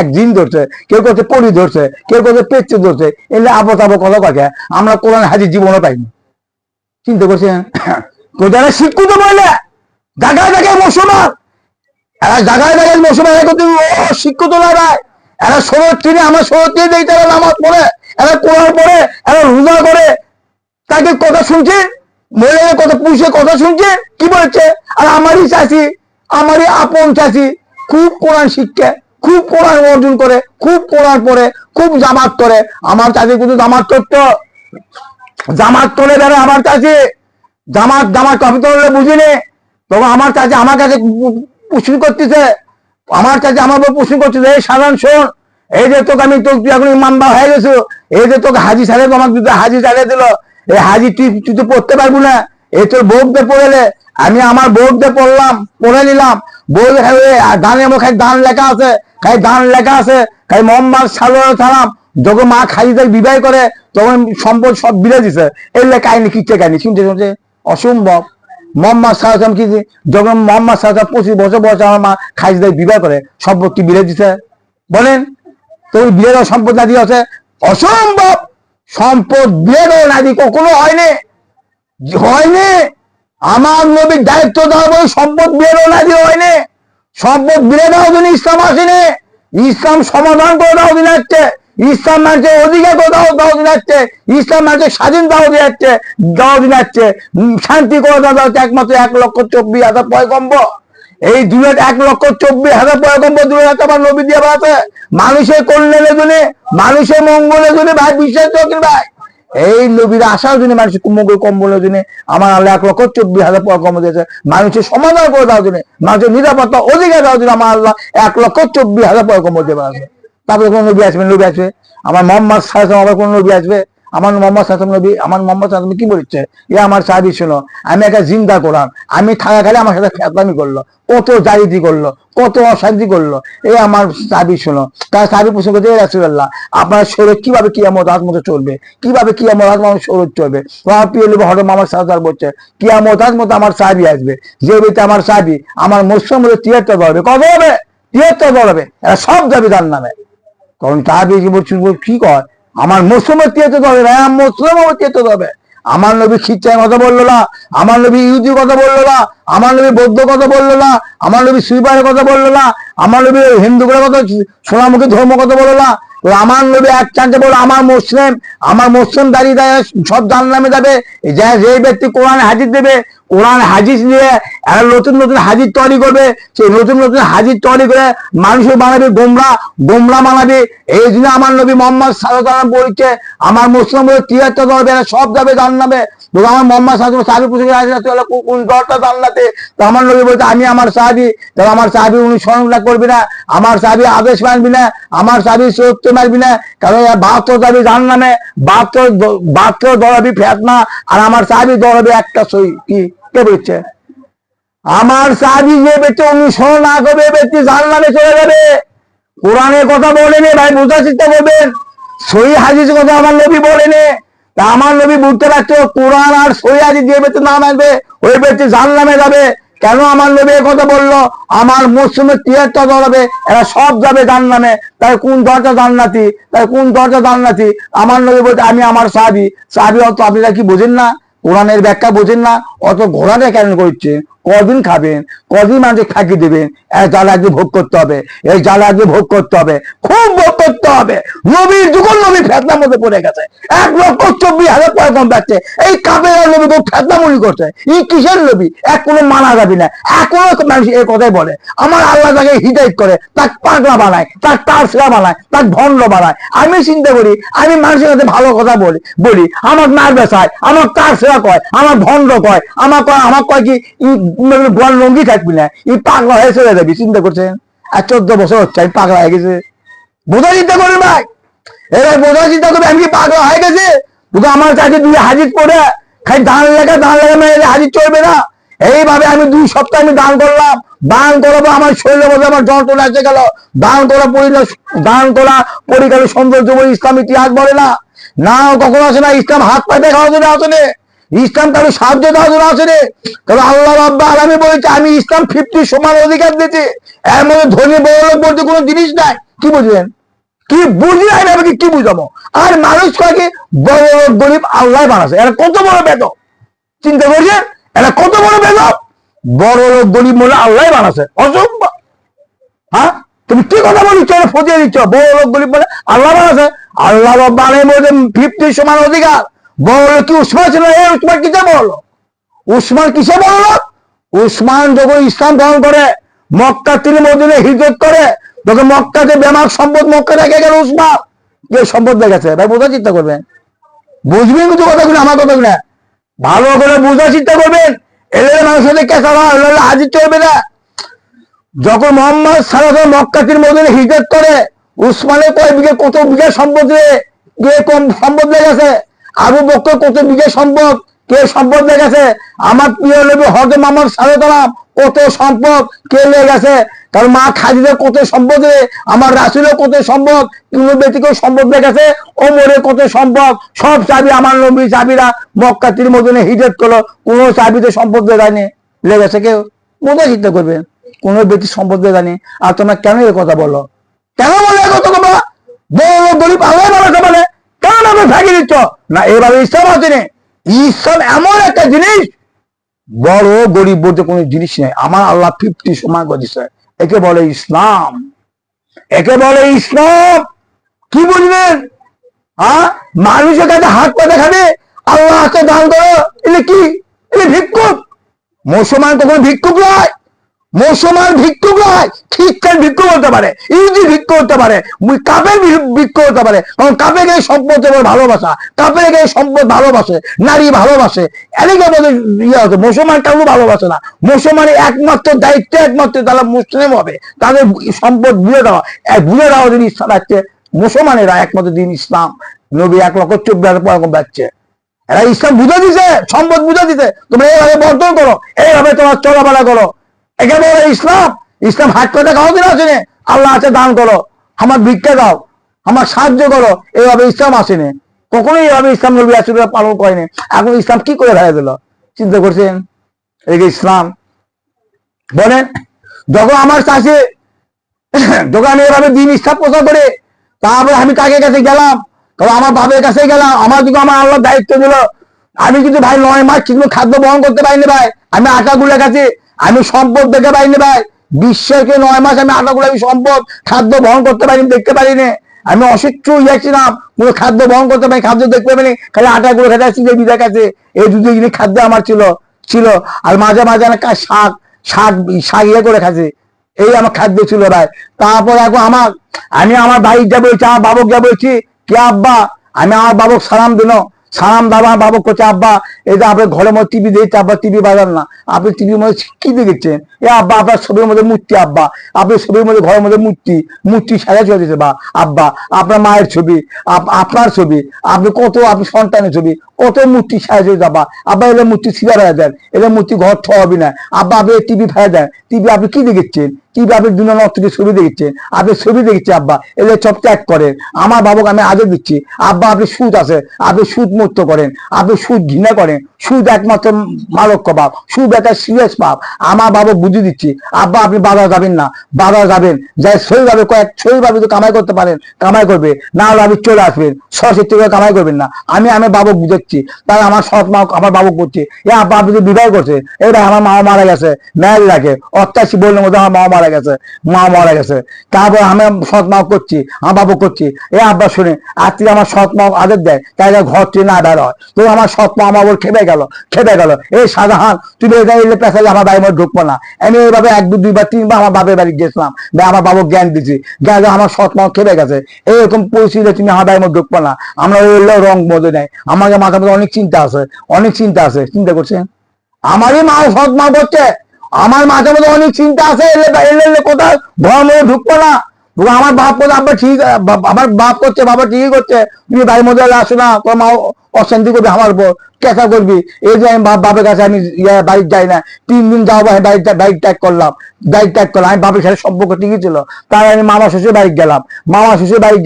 এক জিন ধরছে, কেউ করতে পরি ধরছে, কেউ করতে পেচ্ছে ধরছে, এলে আবো তাবো কথা কাকে আমরা কোরআন হাদিস জীবনও পাইনি। চিন্তা করছেন? যারা শিক্ষিত বলে জায়গায় জায়গায় মুসলমান, এরা জায়গায় জায়গায় মুসলমান, শিক্ষিত না ভাই। এরা 16 আমার 16 দেয়, তারা নামাজ পড়ে, এরা কোরআন পড়ে, এরা রোজা করে, তাকে কথা শুনছে, মহিলাদের কথা পুষে কথা শুনছে, কি বলছে? আর আমারই চাষি, আমারই আপন চাষি, খুব কোরআন শিক্ষা, খুব কোরআন অর্জন করে, খুব কোরআন পড়ে, খুব জামাত করে। আমার চাষি কিন্তু জামাত করতো, জামাত করে বেড়ে আমার কাছে, জামাত কপি করলে বুঝিনি, তখন আমার কাছে আমার কাছে প্রশ্ন করতেছে, আমার কাছে আমার প্রশ্ন করতেছে, এই সাধারণ শোন, এই যে তোকে আমি তো এখন ইমামবা হয়ে গেছো, এই যে তোকে হাজি সারে আমাকে হাজি চালিয়ে দিল, এই হাজি তুই তো পড়তে পারবো না, এই তোর বউকে পড়েলে, আমি আমার বউকে পড়লাম, পড়ে নিলাম, বউ দানে খাই দান লেখা আছে, দান লেখা আছে, মোহাম্মদ সাল্লাল্লাহু আলাইহি সাল্লাম যখন মা খালিদের বিবাহ করে তখন সম্পদ সব বিলে দিছে, এলে কাহিনী কিচ্ছে কাহিনী শুনতে শুনছে অসম্ভব। মোহাম্মদ সাল্লাল্লাহু আলাইহি সাল্লাম কি যখন মোহাম্মদ সাল্লাল্লাহু আলাইহি সাল্লাম 25 বছর বয়সে আমার মা খালিদের বিবাহ করে সম্পত্তি বিলে দিছে, বলেন তো? ওই বিলে দেওয়া সম্পদ না দিয়ে আছে অসম্ভব। সম্পদ বিলে দেওয়া না দিয়ে কখনো হয়নি। আমার নবীর দায়িত্ব দেওয়া বই সম্পদ বিলে দেওয়া না দিয়ে হয়নি। সম্পদ বিলে দেওয়ার জন্য ইসলাম আসেনি, ইসলাম সমাধান করে দেওয়া দিন হচ্ছে, ইসলাম মানুষের অধিকার করে দেওয়া দিন হচ্ছে, ইসলাম মানুষের স্বাধীন দেওয়া দিন হচ্ছে, শান্তি করে দেওয়া হচ্ছে একমাত্র 1,24,000 পয়গম্বর। এই 1,24,000 পয়গম্বর 2,000 আমার নবী দিয়ে আছে মানুষের কল্যাণের জন্য, মানুষের মঙ্গলের জন্য ভাই। বিশ্বাস করেন ভাই, এই নবীর আসার জন্য, মানুষের মঙ্গল কম্বলের জন্য আমার আল্লাহ 1,24,000 পয়গম্বর দিয়েছে, মানুষের সমাধান করে দেওয়ার জন্য, মানুষের নিরাপত্তা অধিকার দেওয়ার জন্য আমার আল্লাহ 1,24,000 পয়গম্বর দেবে আছে। তারপরে কোন নবী আসবে? আমার মোহাম্মদ সাল্লাল্লাহু আলাইহি ওয়াসাল্লাম, আবার কোন নবী আসবে? আমার মোহাম্মদ সাল্লাল্লাহু আলাইহি ওয়াসাল্লাম নবী, আমার মোহাম্মদ সাল্লাল্লাহু আলাইহি ওয়াসাল্লাম কি বলছে? এ আমার সাহাবী শোনো, আমি একটা জিন্দা কোরআন, আমি থাকাকালে আমার সাথে ফেতনামি করলো, কত জালিয়াতি করলো, কত অশান্তি করলো, এ আমার সাহাবী শোনো। তার সাহাবী প্রশ্ন করছে, রাসূলুল্লাহ আপনার শরীর কিভাবে কিয়ামত মতো চলবে, কিভাবে কিয়ামত মানুষ শরীর চলবে? তোমার প্রিয় নবী হযরত মুহাম্মদ সাল্লাল্লাহু আলাইহি ওয়াসাল্লাম বলছে কিয়ামত মতো আমার সাহাবী আসবে, যে ব্যক্তি আমার সাহাবী আমার মুসলিম হলে 73 ধরবে, কত হবে? 73 ধরবে, এরা সব যাবে জান্নাতে। কারণ সাহাবী কি বলছিল, কি কয় আমার মুসলিমের 73 ধরবে, হ্যাঁ মুসলিম 73 ধরবে। আমার নবী খ্রিস্টান কথা বললো না, আমার নবী ইহুদি কথা বললো না, আমার নবী বৌদ্ধ কথা বললো না, আমার নবী সুইপারের কথা বললো না, আমার নবী হিন্দুদের কথা সোনামুখী ধর্ম কথা বললো না। আমার নবী এক চান্সে বললো আমার মুসলিম দাঁড়িয়ে সব জান্নাতে যাবে। যে ব্যক্তি কোরআন হাদিস দেবে, কোরআন হাদিস নিয়ে এরা নতুন নতুন হাদিস তৈরি করবে, সেই নতুন নতুন হাদিস তৈরি করে মানুষের বানাবে গোমরা বানাবে। এই জন্য আমার নবী মোহাম্মদ সাল্লাল্লাহু আলাইহি ওয়াসাল্লাম বলছে আমার মুসলিম 73 ধরবে, এরা সব যাবে জান্নাতে। আমার মোহাম্মদ সাল্লাল্লাহু আলাইহি ওয়াসাল্লাম কোন দলটা জান্নাতে? তো আমার নবী বলছে আমি আমার সাহাবী, তাহলে আমার সাহাবী অনুসরণ করবি না, আমার সাহাবী আদেশ মানবি না, আমার সাহাবী সত্য মানবি না, কারণ 72 যাবি জান্নাতে, 72 দলাবি ফেতনা, আর আমার সাহাবী দলাবি একটা সই। কি কে বলছে? আমার সাহাবী যে ব্যক্তি অনুসরণ না করবে, ব্যক্তি জান্নাতে চলে যাবে। কোরআনের কথা বলেনি ভাই, বোঝার চেষ্টা করবেন। সহি হাদিসের কথা আমার নবী বলেনি। তা আমার নবী বুঝতে পারছো কোরআন আর সহি হাদিস যে ব্যক্তি না মানবে ওই ব্যক্তি জাহান্নামে যাবে। কেন আমার নবী এই কথা বললো? আমার মুসলিমের 73 দল হবে, এরা সব যাবে জাহান্নামে। তাই কোন দরজা জান্নাতি? আমার নবী বলছে আমি আমার সাহাবী অত আপনারা কি বোঝেন না? কোরআনের ব্যাখ্যা বোঝেন না? অত ঘোরাটা কেন করছেন? কদিন খাবেন, কদিন মানুষ থাকি দেবেন? এক জ্বালা আগে ভোগ করতে হবে, এই জ্বালা আগে ভোগ করতে হবে, খুব ভোগ করতে হবে। নবীর যুগল নবী ফেতনার মধ্যে পড়ে গেছে, 1,24,000 পয়গম্বর যাচ্ছে, এই কাফের নবী খুব ফেতনামুনি করছে। এই কিসের নবী? এক কোনো মানা যাবি না। এখনো মানুষ এই কথাই বলে, আমার আল্লাহ তাকে হিদায়ত করে, তার পাগলা বানায়, তার তারসিরা বানায়, তার ভণ্ড বানায়। আমি চিন্তা করি, আমি মানুষের কাছে ভালো কথা বলি, আমার নার্ভাস হয়, আমার তারসিরা কয়, আমার ভণ্ড কয়, আমার কয় কি গোয়াল লঙ্গি থাকবি না, এই পাগলা হয়ে চলে যাবি। চিন্তা করছেন? আর 14 বছর হচ্ছে আমি পাগলা হয়ে গেছে। বোঝা চিন্তা করবেন ভাই, এবার বোঝা চিন্তা করবে আমি কি পাগলা হয়ে গেছে? তোকে আমার কাছে 2 হাজির পড়ে খালি দান লেখা মেরে হাজির চলবে না। এইভাবে আমি 2 সপ্তাহ আমি দান করলাম, দান করাবো, আমার শরীরের মধ্যে আমার যন্ত্রণা এসে গেল। দান করা পরিকালে সৌন্দর্য বলে ইসলাম ইতিহাস বলে না, না কখনো আসে না। ইসলাম হাত পায়ে দেখার জন্য আসে না, ইসলাম কারো সাহায্য দেওয়ার জন্য আসে না। কারণ আল্লাহ রাব্বুল আলামিন বলেছে আমি ইসলাম 50 সমান অধিকার দিয়েছি, এর মধ্যে ধনী বড় লোক বলতে কোনো জিনিস নাই। কি বুঝলেন? কি বুঝি নাই আমি কি বুঝাবো? আর মানুষ কয়েকে বড় লোক গরিব আল্লাহ বানাচ্ছে, এরা কত বড় বেদ। চিন্তা করছেন এরা কত বড় বেদ? বড় লোক গরিব মনে আল্লাহ বানাচ্ছে, অসম্ভব। হ্যাঁ, তুমি কি কথা বলিচ্ছ? ফজিয়ে দিচ্ছ, বড় লোক গরিব বলে আল্লাহ বানাচ্ছে। আল্লাহ বানায় বলছে 50 সমান অধিকার। বড় লোক কি উসমান ছিল? উসমান কিসে বড় লোক? উসমান কিসে বড় লোক? উসমান যখন ইসলাম গ্রহণ করে, মক্কা তিনি মদিনায় হিজরত করে, তোকে মক্কাতে বেমাক সম্পদ মক্কা রেখে গেল উসমান, যে সম্পদ দেখেছে। ভাই বোঝার চিন্তা করবেন, বুঝবেন কিন্তু কথাগুলো, আমার কথাগুলো ভালো করে বোঝার চিন্তা করবেন। এলে মানুষের সাথে কেঁচা হাজির চলবে না। যখন মোহাম্মদ সাল্লাল্লাহু আলাইহি মক্কা থেকে মদিনায় হিজরত করে, উসমানের কত বিঘা সম্পদ কে কম সম্পদ লেগেছে, আবু বকর কত বিঘা সম্পদ কে সম্পদ লেগেছে, আমার প্রিয় নবী হযরত মুহাম্মদ সাল্লাল্লাহু আলাইহি ওয়াসাল্লাম কত সম্পদ কে লেগেছে, কারণ মা খাদিজার কত সম্পদ, আমার রাসূলের কত সম্পদ, কোনো ব্যক্তিকে সম্পদ লেগেছে, ওমরের কত সম্পদ। সব চাবি আমার নবী চাবিরা মক্কা থেকে মদিনায় হিজরত করলো, কোনো চাবিতে সম্পদ লেগেছে কেউ? বোঝা চিন্তা করবেন, কোন ব্যক্তি সম্পদ জানি। আর তোমরা কেন এই কথা বলো? কেন বলে কথা? তোমরা বড় গরিব আল্লাহ বানাতে বলে কেন আমরা ভাগিয়ে দিচ্ছ না? এইভাবে ইসলাম আছে না। ইসলাম এমন একটা জিনিস, বড় গরিব বলতে কোনো জিনিস নেই। আমার আল্লাহ 50 সমান করে দিচ্ছে, একে বলে ইসলাম, একে বলে ইসলাম। কি বুঝবেন? হ্যাঁ, মানুষের কাছে হাত পা দেখাবে, আল্লাহ হাতে দান করো, এলে কি? এলে ভিক্ষুক। মুসলমান তো কোনো ভিক্ষুক নয়, মুসলমান ভিক্ষুক নয়, খ্রিস্টান ভিক্ষুক হতে পারে, ইহুদি ভিক্ষুক হতে পারে, কাপের ভিক্ষুক হতে পারে। কারণ কাপের গায়ে সম্পদ ভালোবাসা, কাপের গায়ে সম্পদ ভালোবাসে, নারী ভালোবাসে, এদিকে আমাদের ইয়ে হচ্ছে। মুসলমান কাউকে ভালোবাসে না। মুসলমানের একমাত্র দায়িত্ব, একমাত্র তারা মুসলিম হবে, তাদের সম্পদ বুঝে দেওয়া যদি ইসলাম আসছে। মুসলমানেরা একমাত্র দিন ইসলাম, নবী 1,24,000 পয়গম্বর যাচ্ছে, এরা ইসলাম বুঝে দিছে, সম্পদ বুঝে দিছে। তোমরা এইভাবে বর্তন করো, এইভাবে তোমার চলাফেরা করো, একে বলে ইসলাম। ইসলাম হাত কথা খাওয়া দিন আসেনি, আল্লাহ আছে দান করো, আমার ভিক্ষা দাও, আমার সাহায্য করো, এইভাবে ইসলাম আসেনি। কখনোই এইভাবে ইসলাম নবী রাসূলরা পালন করেনি। এখন ইসলাম কি করে ভেড়ে দিল? চিন্তা করছেন? এই যে ইসলাম বলেন, যখন আমার চাষে দোকানে এভাবে দিন ইসলাম প্রচার করে, তারপরে আমি কাকে কাছে গেলাম? তবে আমার বাবার কাছে গেলাম, আমার দিকে আমার আল্লাহ দায়িত্ব দিল। আমি কিন্তু ভাই 9 মাস কিন্তু খাদ্য বহন করতে পারিনি ভাই, আমি আটাগুলো কাছে আমি সম্পদ দেখতে পাইনি ভাই। বিশ্বের 9 মাস আমি আটাগুলো আমি সম্পদ খাদ্য বহন করতে পারিনি, দেখতে পারিনি। আমি অসুস্থ হয়েছিলাম, কোনো খাদ্য বহন করতে পারি, খাদ্য দেখতে পারিনি, খালি আটাগুলো খেতে আসছি যে বিদার কাছে। এই 2 জিনিস খাদ্য আমার ছিল। আর মাঝে মাঝে শাক ইয়ে করে খাচ্ছি, এই আমার খাদ্য ছিল ভাই। তারপর এখন আমি আমার ভাই যা বলছি, আমার বাবক যা বলছি, কে আব্বা, আমি আমার বাবক সালাম দিল, সালাম দাবা বাবক করছে, আব্বা এই যে আপনার ঘরের মধ্যে টিভি দিয়েছে, আব্বা টিভি বাজান না, আপনি টিভির মধ্যে কি দেখেছেন? এ আব্বা আপনার ছবির মধ্যে মূর্তি, আব্বা আপনি ছবির মধ্যে ঘরের মধ্যে মূর্তি সাজা চলেছে, বা আব্বা আপনার মায়ের ছবি, আপনার ছবি, আপনি সন্তানের ছবি, কত মূর্তি সাজা যাবা, আব্বা এলে মূর্তি ছিঁড়া ফেলা দেন, এলে মূর্তি ঘর হবে না, আব্বা আপনি টিভি ফেলা দেন, টিভি আপনি কি দেখেছেন? টিভি আপনি 2 নর্তকীর ছবি দেখেছেন, আপনি ছবি দেখেছেন, আব্বা এলে সব ত্যাগ করেন। আমার বাবুকে আমি আজও দিচ্ছি, আব্বা আপনি সুদ আছে, আপনি সুদ মুক্ত করেন, আপনি সুদ ঘৃণা করেন, সুদ একমাত্র মাদক পাপ, সুদ একটা সিরিয়াস পাপ। আমার বাবা বুঝিয়ে দিচ্ছি, আব্বা আপনি বাজার যাবেন না, বাজার যাবেন যাই সহিভাবে সহিভাবে তো কামাই করতে পারেন কামাই করবে, না হলে আপনি চলে আসবেন, সশক্তি করে কামাই করবেন না। আমি বাবু বুঝাচ্ছি, তাই আমার সৎ মা আমার বাবু করছে, এ আব্বা আপনি তো বিবাহ করছে, এবার আমার মা মারা গেছে, ম্যারেজ রাখে 88 বললের মধ্যে আমার মা মারা গেছে, তারপর আমি সৎ মা করছি, আমার বাবু করছি, এ আব্বা শুনে আজকে আমার সৎ মা আদেশ দেয়, তাই ঘর থেকে না বের হয়, তো আমার সৎ মা আমার খেপে গেল, এই শাহজাহান তুমি এলে পেশালে আমার বাড়ির মধ্যে ঢুকবো না। আমি এইভাবে 1 2 3 বার আমার বাপের বাড়ি গেছিলাম, আমার বাবু জ্ঞান দিচ্ছি, জ্ঞান আমার সৎ মা খেপে গেছে, এইরকম পরিস্থিতি তুমি আমার বাড়ির মধ্যে ঢুকবো না। আমরা এলেও রং মধ্যে নেই, আমাকে মাথার মধ্যে অনেক চিন্তা আছে, চিন্তা করছেন আমারই মা সৎ মা করছে, আমার মাথার মধ্যে অনেক চিন্তা আছে, এলে কোথাও ধর্ম ঢুকবো না। আমার বাপ করছে, আব্বা ঠিক, আমার বাপ করছে, বাবা ঠিকই করছে, তুমি বাড়ির মধ্যে আসো না, তোর মা অশান্তি করবি আমার উপর, কেঁচা করবি। এই যে আমি বাপের কাছে আমি বাইক যাই না, 3 দিন যাও বাইক ত্যাগ করলাম, আমি বাপের সাথে সম্পর্ক ঠিকই ছিল, তাই আমি মামা শ্বশুর বাড়ি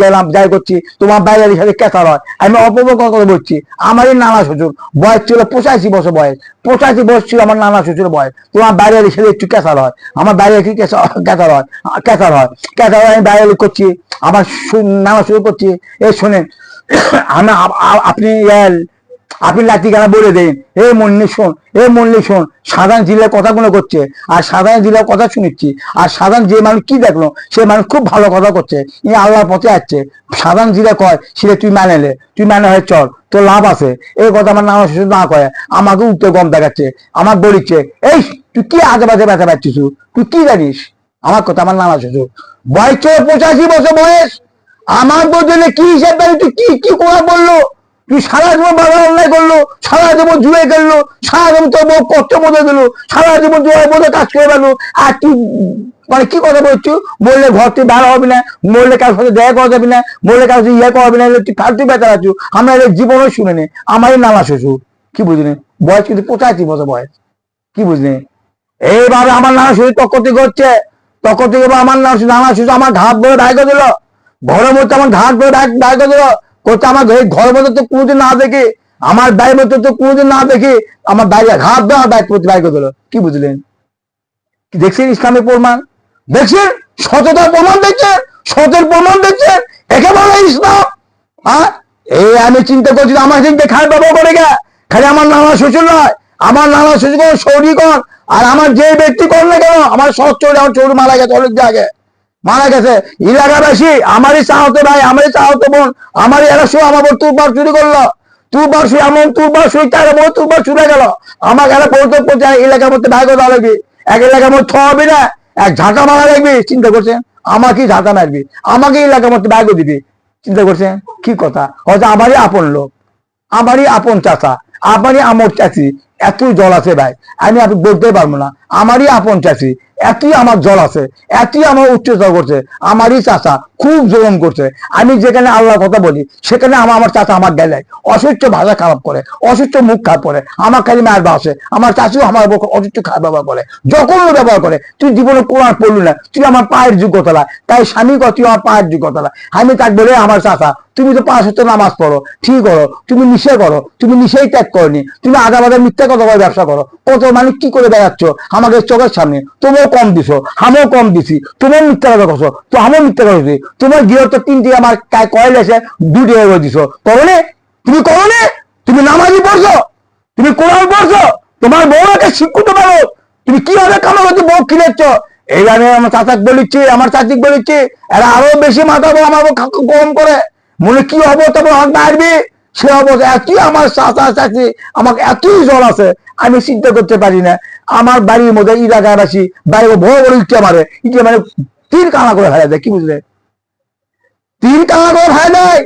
গেলাম, যাই করছি, তোমার বাইরের সাথে কেঁচা হয়, আমি অপব্যয় কথা বলছি। আমারই নানা শ্বশুর বয়স ছিল 85 বছর বয়স, 85 বয়স ছিল আমার নানা শ্বশুর বয়স, তোমার বাইরের সাথে একটু কেঁচার হয়, আমার বাইরে কি কেঁচার হয়, আমি বাইরে করছি, আমার নানা শুরু করছি। এই শোনেন, আপনি লাঠি কেন বলে দেন, মল্লিক শোন, সাধারণ জেলার কথাগুলো করছে, আর সাধারণ জেলার কথা শুনেছি, আর সাধারণ যে মানুষ কি দেখলো সে মানুষ খুব ভালো কথা করছে, আল্লাহর পথে আসছে। সাধারণ জেলা কয় সেটা তুই মানে হয়ে চল, তোর লাভ আছে, এই কথা আমার নানা শ্বশুর না কয়, আমাকে উত্তর গম দেখাচ্ছে, আমার বলিচ্ছে, এই তুই কি আজে বাজে ব্যথা পাচ্ছিস, তুই কি জানিস আমার কথা। আমার নানা শ্বশুর বয়স 85 বছর বয়স, আমার বদলে কি হিসেব তুই কি করে বললো, তুই সারা জীবন বাবা অন্যায় করলো, সারা জীবন জুয়ে গেলো, সারা জীবন তোর বউ কষ্ট মধ্যে দিল, সারা জীবন জুয়ের মধ্যে কাজ করে গেলো, আর তুই মানে কি কথা বলছো, বললে ঘর থেকে ভালো হবে না, বললে কারোর সাথে দেখা করা যাবে না, বললে কারোর সাথে করবে না, তুই ফালতু বেচার আছো। আমরা এদের জীবনও শুনে নে, আমারই নানা শ্বশুর, কি বুঝলি বয়স কিন্তু 85 বছর বয়স, কি বুঝলি। এইভাবে আমার নানা শ্বশুর তক্ক থেকে আমার নানা শ্বশুর আমার ঘাট ধরে বাইক দিল, ঘরের মধ্যে আমার ঘাট ধরে বাইক দিল, করতে আমার ঘরের মধ্যে তো কোনোদিন না দেখে, আমার বাড়ির মধ্যে তো কোনোদিন না দেখে আমার বাইরে ঘাট দেওয়া বাইক দিল, কি বুঝলেন। দেখছেন ইসলামের প্রমাণ, দেখছেন সততার প্রমাণ, দেখছেন সতের প্রমাণ, দেখছেন একে বলে ইসলাম। হ্যাঁ, এই আমি চিন্তা করছি আমার দিকে খায় ব্যবহার করে গে, খালি আমার নানা শ্বশুর নয়, আমার নানা শ্বশুর সৌরিকর, আর আমার যে ব্যক্তি কর না কেন, আমার সৎ চৌরি, আমার চৌরি মারা গেছে, অনেক জায়গায় মারা গেছে, এলাকাবাসী আমারই চাহতে ভাই, আমারই চাহতে বোন, আমারই এলাকা আমার তুরবার চুরি করলো, তুরবার শুয়ে এমন তুরবার শুয়ে তার তুরবার চুরে গেল, আমার এলাকা বলতে বলতে এলাকার মধ্যে ভাই কথা লাগবে, এক এলাকার মধ্যে থাকবি না, এক ঝাঁটা মারা লাগবে, চিন্তা করছেন আমাকে ঝাঁটা মারবি, আমাকে এলাকার মধ্যে ভাই দিবি, চিন্তা করছেন কি কথা। হয়তো আমারই আপন লোক, আমারই আপন চাচা, আমারই আমর চাচি, এতই জল আছে ভাই, আমি আপনি বলতে পারবো না, আমারই আপন চাচি, এতই আমার জল আছে, এতই আমার উচ্চতা করছে, আমারই চাচা খুব জলম করছে। আমি যেখানে আল্লাহর কথা বলি সেখানে আমার চাচা আমার গেলে অসুস্থ ভাষা খারাপ করে, অসুস্থ মুখ খারাপ করে, আমার খালি মায়ের বাসে, আমার চাচিও আমার অসুস্থ খারাপ ব্যবহার করে, যখন ব্যবহার করে। তুই জীবনে কোরআন পড়লি না, তুই আমার পায়ের যোগ্যতা, তাই স্বামী কর তুই আমার পায়ের যোগ্যতা, আমি তাকে বলে আমার চাচা তুমি তো 5 ওয়াক্ত নামাজ পড়ো, ঠিক করো, তুমি নিষেধ করো, তুমি নিষেধ ত্যাগ করনি, তুমি আধা বাধা মিথ্যা কথা বলে ব্যবসা করো, কত মানুষ কি করে বেড়াচ্ছ আমাদের চোখের সামনে, তুমিও কম দিছো, আমিও কম দিছি, তুমিও মিথ্যা কথা করছো, তো আমিও মিথ্যা কথা দিছি, তোমার গৃহস্থ 3টি আমার কয়েল এসে 2টি হয়ে দিছো, করোনে তুমি করোনে, তুমি নামাজি পড়ছো, তুমি কোরআন পড়ছো, তোমার বউ একটা শিক্ষিত পারো, তুমি কিভাবে কামা করছো, বউ কিনেছ। এই আমি আমার চাচাক বলিচ্ছি, আমার চাচিক বলিচ্ছি, এরা আরো বেশি মাথাবো আমার কম করে, মনে কি হবো তবে মারবি, সে অবস্থা এতই আমার চাচা চাচি আমাকে এতই জল আছে, আমি চিন্তা করতে পারি না। আমার বাড়ির মধ্যে এলাকাবাসী বাড়ি বড় বড় ইটে মারে, ইটে মানে 3 কানা করে ফেলে দেয়, কি বুঝলে 3 কানা করে ফেলে দেয়,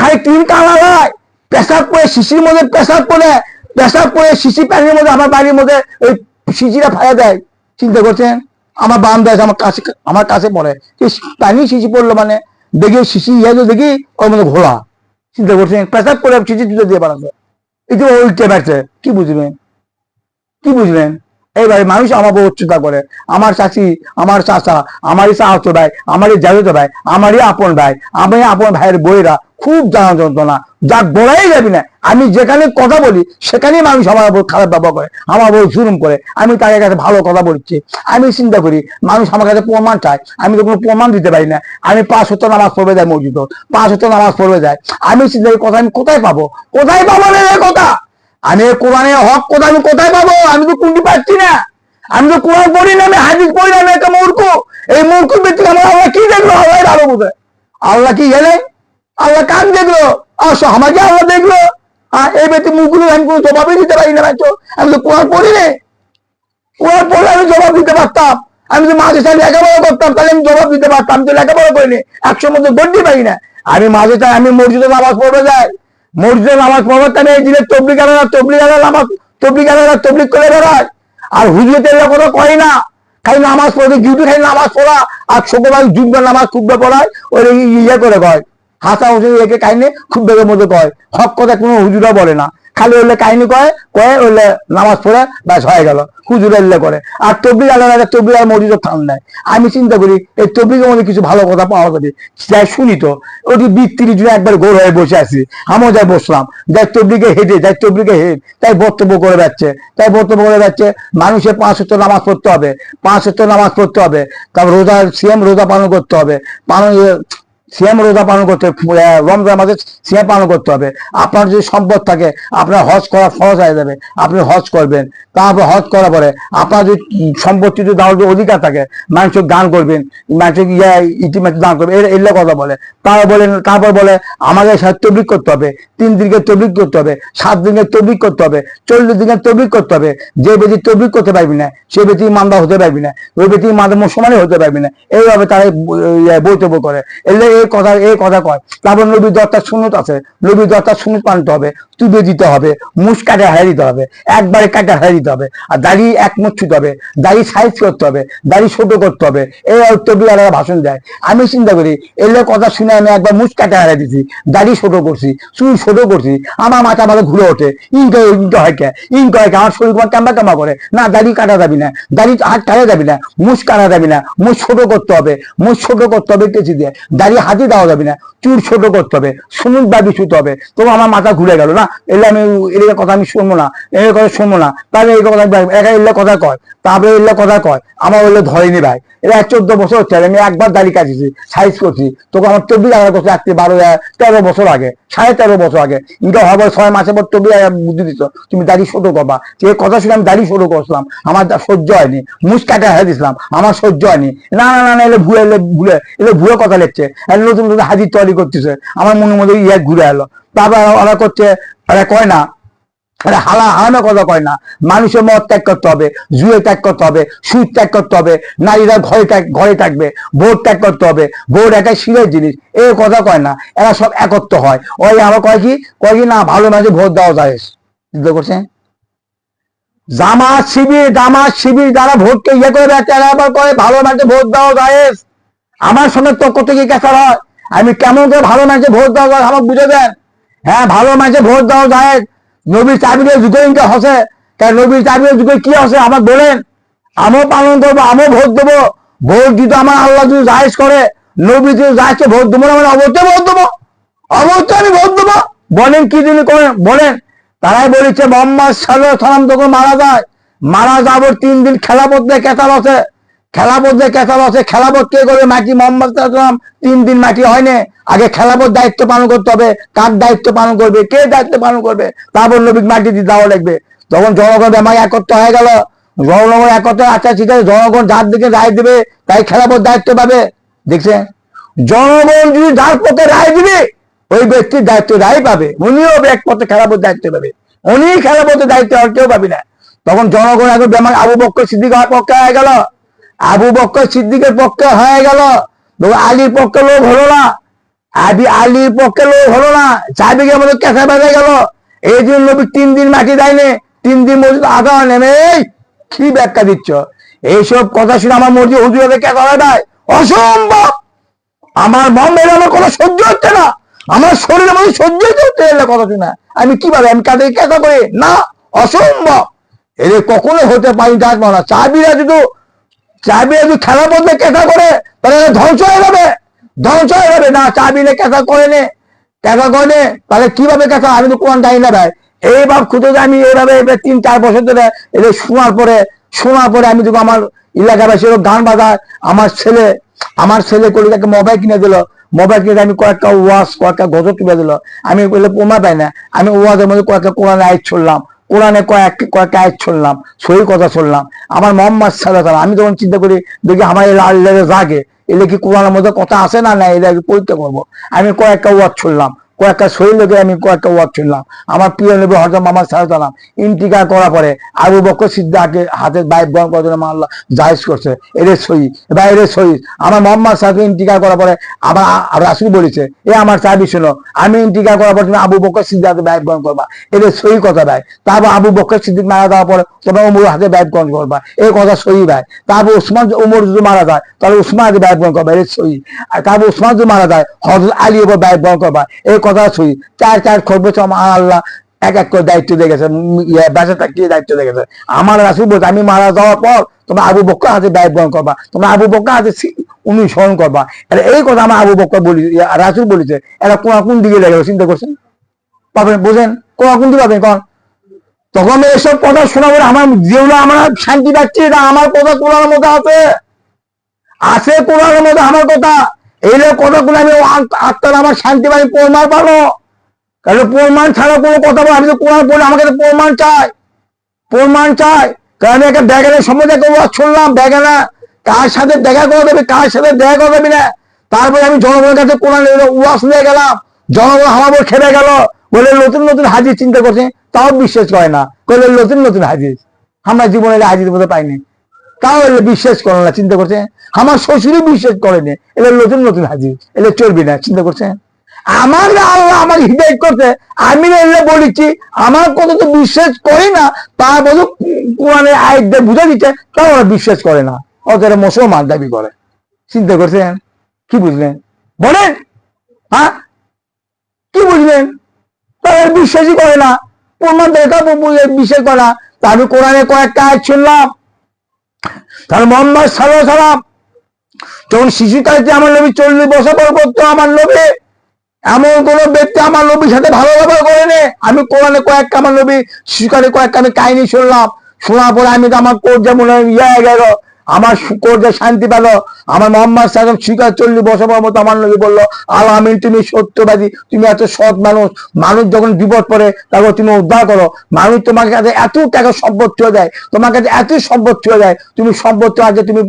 খালি 3 কানা নয়, পেশাব করে শিশির মধ্যে পেশাব করে শিশি প্যানের মধ্যে আমার বাড়ির মধ্যে ওই শিশিরা ফেলে দেয়, চিন্তা করছেন। আমার বান্ধব আছে আমার কাছে পড়ে, পানি শিশি পড়লো মানে দেখি শিশি দেখি ওর মধ্যে ঘোলা, চিন্তা করছেন পেশাব করে শিশি জুতো দিয়ে বানাতো, এই যে উল্টে বেড়ছে, কি বুঝবেন এইভাবে মানুষ আমাকে উচ্চতা করে, আমার চাচি, আমার চাচা, আমারই চাচাতো ভাই, আমারই জ্যাঠাতো ভাই, আমারই আপন ভাই, আমি আপন ভাইয়ের বইরা খুব জানা যন্ত্রণা, যা বলাই যাবি না। আমি যেখানে কথা বলি সেখানেই মানুষ আমার উপর খারাপ ব্যবহার করে, আমার উপর জুলুম করে। আমি তাদের কাছে ভালো কথা বলছি, আমি চিন্তা করি মানুষ আমার কাছে প্রমাণ চায়, আমি তো কোনো প্রমাণ দিতে পারি না। আমি 5 ওয়াক্ত নামাজ পড়বে যাই মসজিদ, 5 ওয়াক্ত নামাজ পড়বে যাই, আমি চিন্তা করি কথা আমি কোথায় পাবো, কোথায় পাবো রে কথা, আমি কোরআনের হক কথা আমি কোথায় পাবো, আমি তো কোনটি পাচ্ছি না। আমি তো কোরআন পড়ি না, আমি হাদিস পড়ি না, আমি একটা মূর্খ। এই মূর্খ ব্যক্তি আমার আল্লাহ কি দেখলো, আল্লাহ ভালো বোঝে। আল্লাহ কি গেলে, আল্লাহ কাক দেখলো, আমাকে আল্লাহ দেখলো। এই ব্যক্তি মুখগুলো আমি কোনো জবাবই দিতে পারি না। আমি তো কোরআন পড়ি না, কোরআন পড়লে আমি জবাব দিতে পারতাম। আমি তো মাঝে সাথে লেখাপড়া করতাম, তাহলে আমি জবাব দিতে পারতাম। আমি তো লেখাপড়া করিনি, 100 মধ্যে গড়তে পারি না। আমি মাঝে সাথে আমি মসজিদে নামাজ পড়বে যাই, মসজিদে নামাজ পড়বার টাইমে এই দিনের তবলিগারা নামাজ, তবলিগ করে বেড়ায়। আর হুজুরে তেল কথা কয় না, খালি নামাজ পড়বে, ডিউটি খালি নামাজ পড়া, আর শুক্রবার জুম্মার নামাজ খুববে পড়ায়, ওই ইয়ে করে কয়, হাসা হুজুর একে কাহিনী খুব বেগের মধ্যে কয়, হক কথা কোনো হুজুরা বলে না, খালি ওইলে কাহিনী কয় ওইলে নামাজ পড়ে ব্যাস হয়ে গেল, হুজুর এলে করে। আর তবলিগ আলাদা, তবলিগ আর মসজিদের থাম নাই। আমি চিন্তা করি এই তবলিগের মধ্যে কিছু ভালো কথা পাওয়া যাবে, যাই শুনি তো। ওটি 20-30 জন একবার গোল হয়ে বসে আছি, আমিও যাই বসলাম, যাই তবলিগে হেঁটে, যাই তবলিগে হেঁট, তাই বক্তব্য করে যাচ্ছে, মানুষের 5 ওয়াক্ত নামাজ পড়তে হবে, 5 ওয়াক্ত নামাজ পড়তে হবে, তারপর রোজা, সিয়াম রোজা পালন করতে হবে, সিয়াম রোজা পালন করতে, রমজান মাসে সিয়াম পালন করতে হবে। আপনার যদি সম্পদ থাকে, আপনার হজ করা ফরজ হয়ে যাবে, আপনি হজ করবেন। তারপর হজ করার পরে আপনার যদি সম্পত্তি যদি দেওয়ার অধিকার থাকে, মানুষকে দান করবেন, মানুষকে ইতিমধ্যে দান করবেন, এগুলো কথা বলে। তারপর বলে আমাদের সাথে তবলিগ করতে হবে, 3 দিনকে তবলিগ করতে হবে, 7 দিনের তবলিগ করতে হবে, 40 দিনের তবলিগ করতে হবে। যে ব্যক্তি তবলিগ করতে পারবি না, সে ব্যক্তি ইমানদার হতে পারবি না, ওই ব্যক্তি ইমানদার মুসলমানই হতে পারবি না। এইভাবে তারা বক্তব্য করে, এই কথা কয়। তারপর নবীর 10টা সুন্নত আছে, নবীর 10টা সুন্নত মানতে হবে, তুলে দিতে হবে, মুছ কাটে হারিয়ে দিতে হবে, একবারে কাটে হারিয়ে দিতে হবে। আর দাড়ি 1 মুঠ ছুতে হবে, দাড়ি সাইজ করতে হবে, দাড়ি ছোট করতে হবে। এই তবলিগওয়ালারা ভাষণ দেয়। আমি চিন্তা করি এলে কথা শুনে আমি একবার মুছ কাটে হারিয়ে দিছি, দাড়ি ছোট করছি, চুল ছোট করছি, আমার মাথা ঘুরে ওঠে, ইনকা হয় কে, আমার শরীর কাম্বা করে না, দাড়ি কাটা যাবি না, দাড়ি হাত কাটা যাবি না, মুছ কাটা যাবি না, মুছ ছোট করতে হবে, মুছ ছোট করতে হবে কেচি দিয়ে, দাড়ি হাতি দেওয়া যাবে না, চুল ছোট করতে হবে, সুনুন দাবি ছুতে হবে। তো আমার মাথা ঘুরে গেল না, এলে আমি এর কথা আমি শুনবো না, এর কথা শুনবো না। তাহলে এই কথা এলে কথা কয়, তারপরে এলে কথা কয়, আমার বললে ধরেনি ভাই, এরা 14 বছর হচ্ছে, আমি একবার দাড়ি কাটিছি, সাইজ করছি, তোকে আমার তবলিগ আলাদা করছে 13 বছর আগে, 13.5 বছর আগে। ইনকা হবার 6 মাসে পর তবলিগ বুদ্ধি দিত, তুমি দাড়ি ছোট করবা। যে কথা শুনে আমি দাড়ি ছোট করছিলাম, আমার সহ্য হয়নি, মুছ কাটা হয়ে দিছিলাম, আমার সহ্য হয়নি। না না না, এলে ভুলে কথা লিখছে, নতুন নতুন হাজির তৈরি করতেছে, আমার মনের মধ্যে ঘুরে এলো। তারপর ওরা করছে, ওরা কয় না, হারানো কথা কয় না, মানুষের মদ ত্যাগ করতে হবে, জুয়ে ত্যাগ করতে হবে, সুদ ত্যাগ করতে হবে, নারীরা ঘরে থাকবে, ভোট ত্যাগ করতে হবে, ভোট একাই শিরের জিনিস, এই কথা কয় না। এরা সব একত্র হয়, ওই আবার কয় কি না, ভালো মানুষে ভোট দেওয়া যায়। চিন্তা করছে জামাত শিবির যারা ভোটকে ইয়ে করে দেয়, তারা আবার কয় ভালো মানুষে ভোট দেওয়া যায়। আমার সঙ্গে তর্ক থেকে কেসার হয়, আমি কেমন করে ভালো মানুষে ভোট দেওয়া যায় আমাকে বুঝে দেন। হ্যাঁ, ভালো মানুষে ভোট দেওয়া যায়, নবীর চাবিরের যুগে ইনকা হসে, তাই নবীর চাবিরের যুগে কি হসে আমাকে বলেন, আমিও পালন করবো, আমিও ভোট দেবো। ভোট দিতে আমার আল্লাহ যদি জায়েজ করে, নবী যদি জায়েজকে ভোট দেবো না, মানে অবশ্যই ভোট দেবো, অবশ্যই আমি ভোট দেবো। বলেন কি যদি করেন বলেন। তারাই বলেছে মোহাম্মদ সাল্লাল্লাহু আলাইহি ওয়াসাল্লাম যখন মারা যাবার 3 দিন খেলাফত দিয়ে কেতাব আছে, খেলাফত কে করবে, মাটি মোহাম্মদ সাল্লাল্লাহু আলাইহি ওয়াসাল্লাম 3 দিন মাটি হয়নি। আগে খেলাফত দায়িত্ব পালন করতে হবে, কার দায়িত্ব পালন করবে, কে দায়িত্ব পালন করবে, তারপর নবী মাটি দিয়ে দেওয়া লাগবে। তখন জনগণ আমার একত্র হয়ে গেল, জনগণ একত্র, আচ্ছা ঠিক আছে, জনগণ যার দিকে রায় দিবে তাই খেলাফত দায়িত্ব পাবে। দেখছে, জনগণ যদি যার পথে রায় দিবে ওই ব্যক্তির দায়িত্ব রায় পাবে, উনিও এক পথে খেলাফত দায়িত্ব পাবে, উনি খেলাফতের দায়িত্ব আর কেউ পাবি না। তখন জনগণ এখন বেমার আবু বকর সিদ্দিকের পক্ষে হয়ে গেল, আবু বকর সিদ্দিকের পক্ষে হয়ে গেল, আলীর পক্ষে লোক হলো না, আলীর পক্ষে লোক হলো না, সাহেবিকে আমাদের কেঁচা বেঁধে গেল। এই জন্য নবী 3 দিন মাটি দেয়নি, 3 দিন মসজিদ আধা নেমে কি ব্যাখ্যা দিচ্ছ? এইসব কথা শুনে আমার মসজিদ হুজুরদের কেঁচা বেঁধায়, অসম্ভব। আমার মমের আমার কোনো সহ্য হচ্ছে না, আমার শরীরের মধ্যে সহ্য হচ্ছে কথা শুনে। আমি কিভাবে আমি কাদের কেঁচা করি না, অসম্ভব। এদের কখনো হতে পারি ডাকবো না। চাবিরা যদি খেলার মধ্যে কেঁথা করে তাহলে ধ্বংস হয়ে যাবে, ধ্বংস হয়ে যাবে। না, চাবিলে কেঁথা করে নে, কেঁথা করে নে, তাহলে কিভাবে কেঁথা? আমি তো কোরআন জানি না ভাই। এই বাপ খুঁজে আমি এইভাবে 3-4 বছর ধরে এদের শোনার পরে আমি যখন আমার এলাকাবাসী গান বাজায়, আমার ছেলে কলিকাকে মোবাইল কিনে দিল, মোবাইল কিনে আমি কয়েকটা ওয়াজ, কয়েকটা গজল তুলে দিল। আমি বলে প্রমা পাই না, আমি ওয়াজের মধ্যে কয়েকটা কোরআন আয়াত শুনলাম, কোরআনে কয়েকটা আয়াত শুনলাম, সহি কথা শুনলাম। আমার মোহাম্মদ সাল্লাল্লাহু, আমি যখন চিন্তা করি দেখি আমার লাল জাগে, এলে কি কোরআনের মধ্যে কথা আছে না নাই, এটা পরীক্ষা করবো। আমি কয়েকটা ওয়াজ শুনলাম, কয়েকটা সহি লোকে আমি কয়েকটা ওয়াজ শুনলাম। আমার প্রিয় নবী হযরত মুহাম্মদ সাল্লাল্লাহু আলাইহি ওয়াসাল্লাম ইন্তিকাল করার পরে আবু বকর সিদ্দিককে হাতে বাইক গ্রহণ করার জন্য আল্লাহ জায়েজ করছে, এর সহি বা এর সহি। আমার মোহাম্মদ সাল্লাল্লাহু ইন্তিকাল করার পরে আমার রাসূল বলেছে, এ আমার সাহাবী শোনো, আমি ইন্তিকাল করার পর তুমি আবু বকর সিদ্দিককে বাইক গ্রহণ করবা, এর সহি কথা ভাই। তারপর আবু বকর সিদ্দিক মারা যাওয়ার পরে তোমরা ওমর হাতে বাইক গ্রহণ করবা, এই কথা সহি ভাই। তারপর ওমর যদি মারা যায় তাহলে উসমান হাতে বাইক গ্রহণ করবা, এর সহি। আর তারপর উসমান যদি মারা যায় হযরত আলী এবার বাইক গ্রহণ করবা, এই কথা সহি। 4 খরবে আল্লাহ এক করে দায়িত্ব দিয়ে গেছে, বেঁচে থাকিয়ে দায়িত্ব দিয়ে গেছে। আমার রাসূল বলছে, আমি মারা যাওয়ার পর তোমরা আবু বকর হাতে বাইক গ্রহণ করবা, তোমরা আবু বকর হাতে অনুসরণ করবা। এই কথা আমার আবু বকর বলি, রাসূল বলেছে। এরা কোন দিকে লেগে চিন্তা করছেন, পাবেন বোঝেন কোন দিকে পাবেন কন? তখন এসব কথা শোনা বলে আমার যেগুলো আমরা শান্তি পাচ্ছি, এটা আমার কথা কোরআনের মধ্যে আছে কোরআনের মধ্যে আমার কথা। এই কথাগুলো আমি আত্মার আমার শান্তি পাই, প্রমাণ পাবো। কারণ প্রমাণ ছাড়া কোনো কথা বলো, আমি তো কোরআন পড়লে আমাকে তো প্রমাণ চাই। কারণ আমি একটা ব্যাগানের সম্বন্ধে একটা ওয়াজ শুনলাম, ব্যাগানা কার সাথে দেখা করা যাবে, কার সাথে দেখা করা যাবে না। তারপরে আমি জনগণের কাছে কোরআন ওয়াজ নিয়ে গেলাম, জনগণ আমার উপর খেপে গেল, বলে নতুন হাজির চিন্তা করছে, তাও বিশ্বাস করে না, বলে নতুন হাজির। আমরা জীবনের হাজির মধ্যে পাইনি, তাও এলে বিশ্বাস করে না, চিন্তা করছে। আমার শ্বশুরই বিশ্বাস করেনি, এলে নতুন হাজির, এলে চলবি না, চিন্তা করছে। আমার আল্লাহ আমাকে হিদায়াত করতে, আমি এলে বলেছি আমার কথা তো বিশ্বাস করি না, তা বলো কোরআনের আয়াত দিয়ে বুঝা দিচ্ছে, তাও ওরা বিশ্বাস করে না, ওদের মুসলমান দাবি করে। চিন্তা করছেন? কি বুঝলেন বলেন? হ্যাঁ, কি বুঝলেন? তারা বিশ্বাসই করে না, প্রমাণ দেখাবো বিশ্বাস করে না। তা আমি কোরআনে কয়েকটা আয়াত শুনলাম। তাহলে মোহাম্মদ সাল্লাল্লাহু আলাইহি ওয়াসাল্লাম যখন শিশুকালে আমার নবী 40 বছর পর করতো, আমার নবী এমন কোন ব্যক্তি আমার নবীর সাথে ভালো ব্যবহার করেনি। আমি কোরআনে কয়েকটা আমার নবী শিশুকালে কয়েকটা আমি কাহিনী শুনলাম, শোনার পরে আমি তো আমার কোর যেমন হয়ে গেল, আমার কোর যে শান্তি পেল। আমার মোহাম্মদ সাহেব শিকার 40 বছর মতো আমার নবী বললো, আল আমিন, তুমি সত্যবাদী, তুমি এত সৎ মানুষ, মানুষ যখন বিপদ পড়ে তারপর তুমি উদ্ধার করো। মানুষ তোমার কাছে এত টাকা সম্পদ চলে যায়, তোমার কাছে এত সম্পদ চলে যায়, তুমি সম্পত্তি আছে তুমি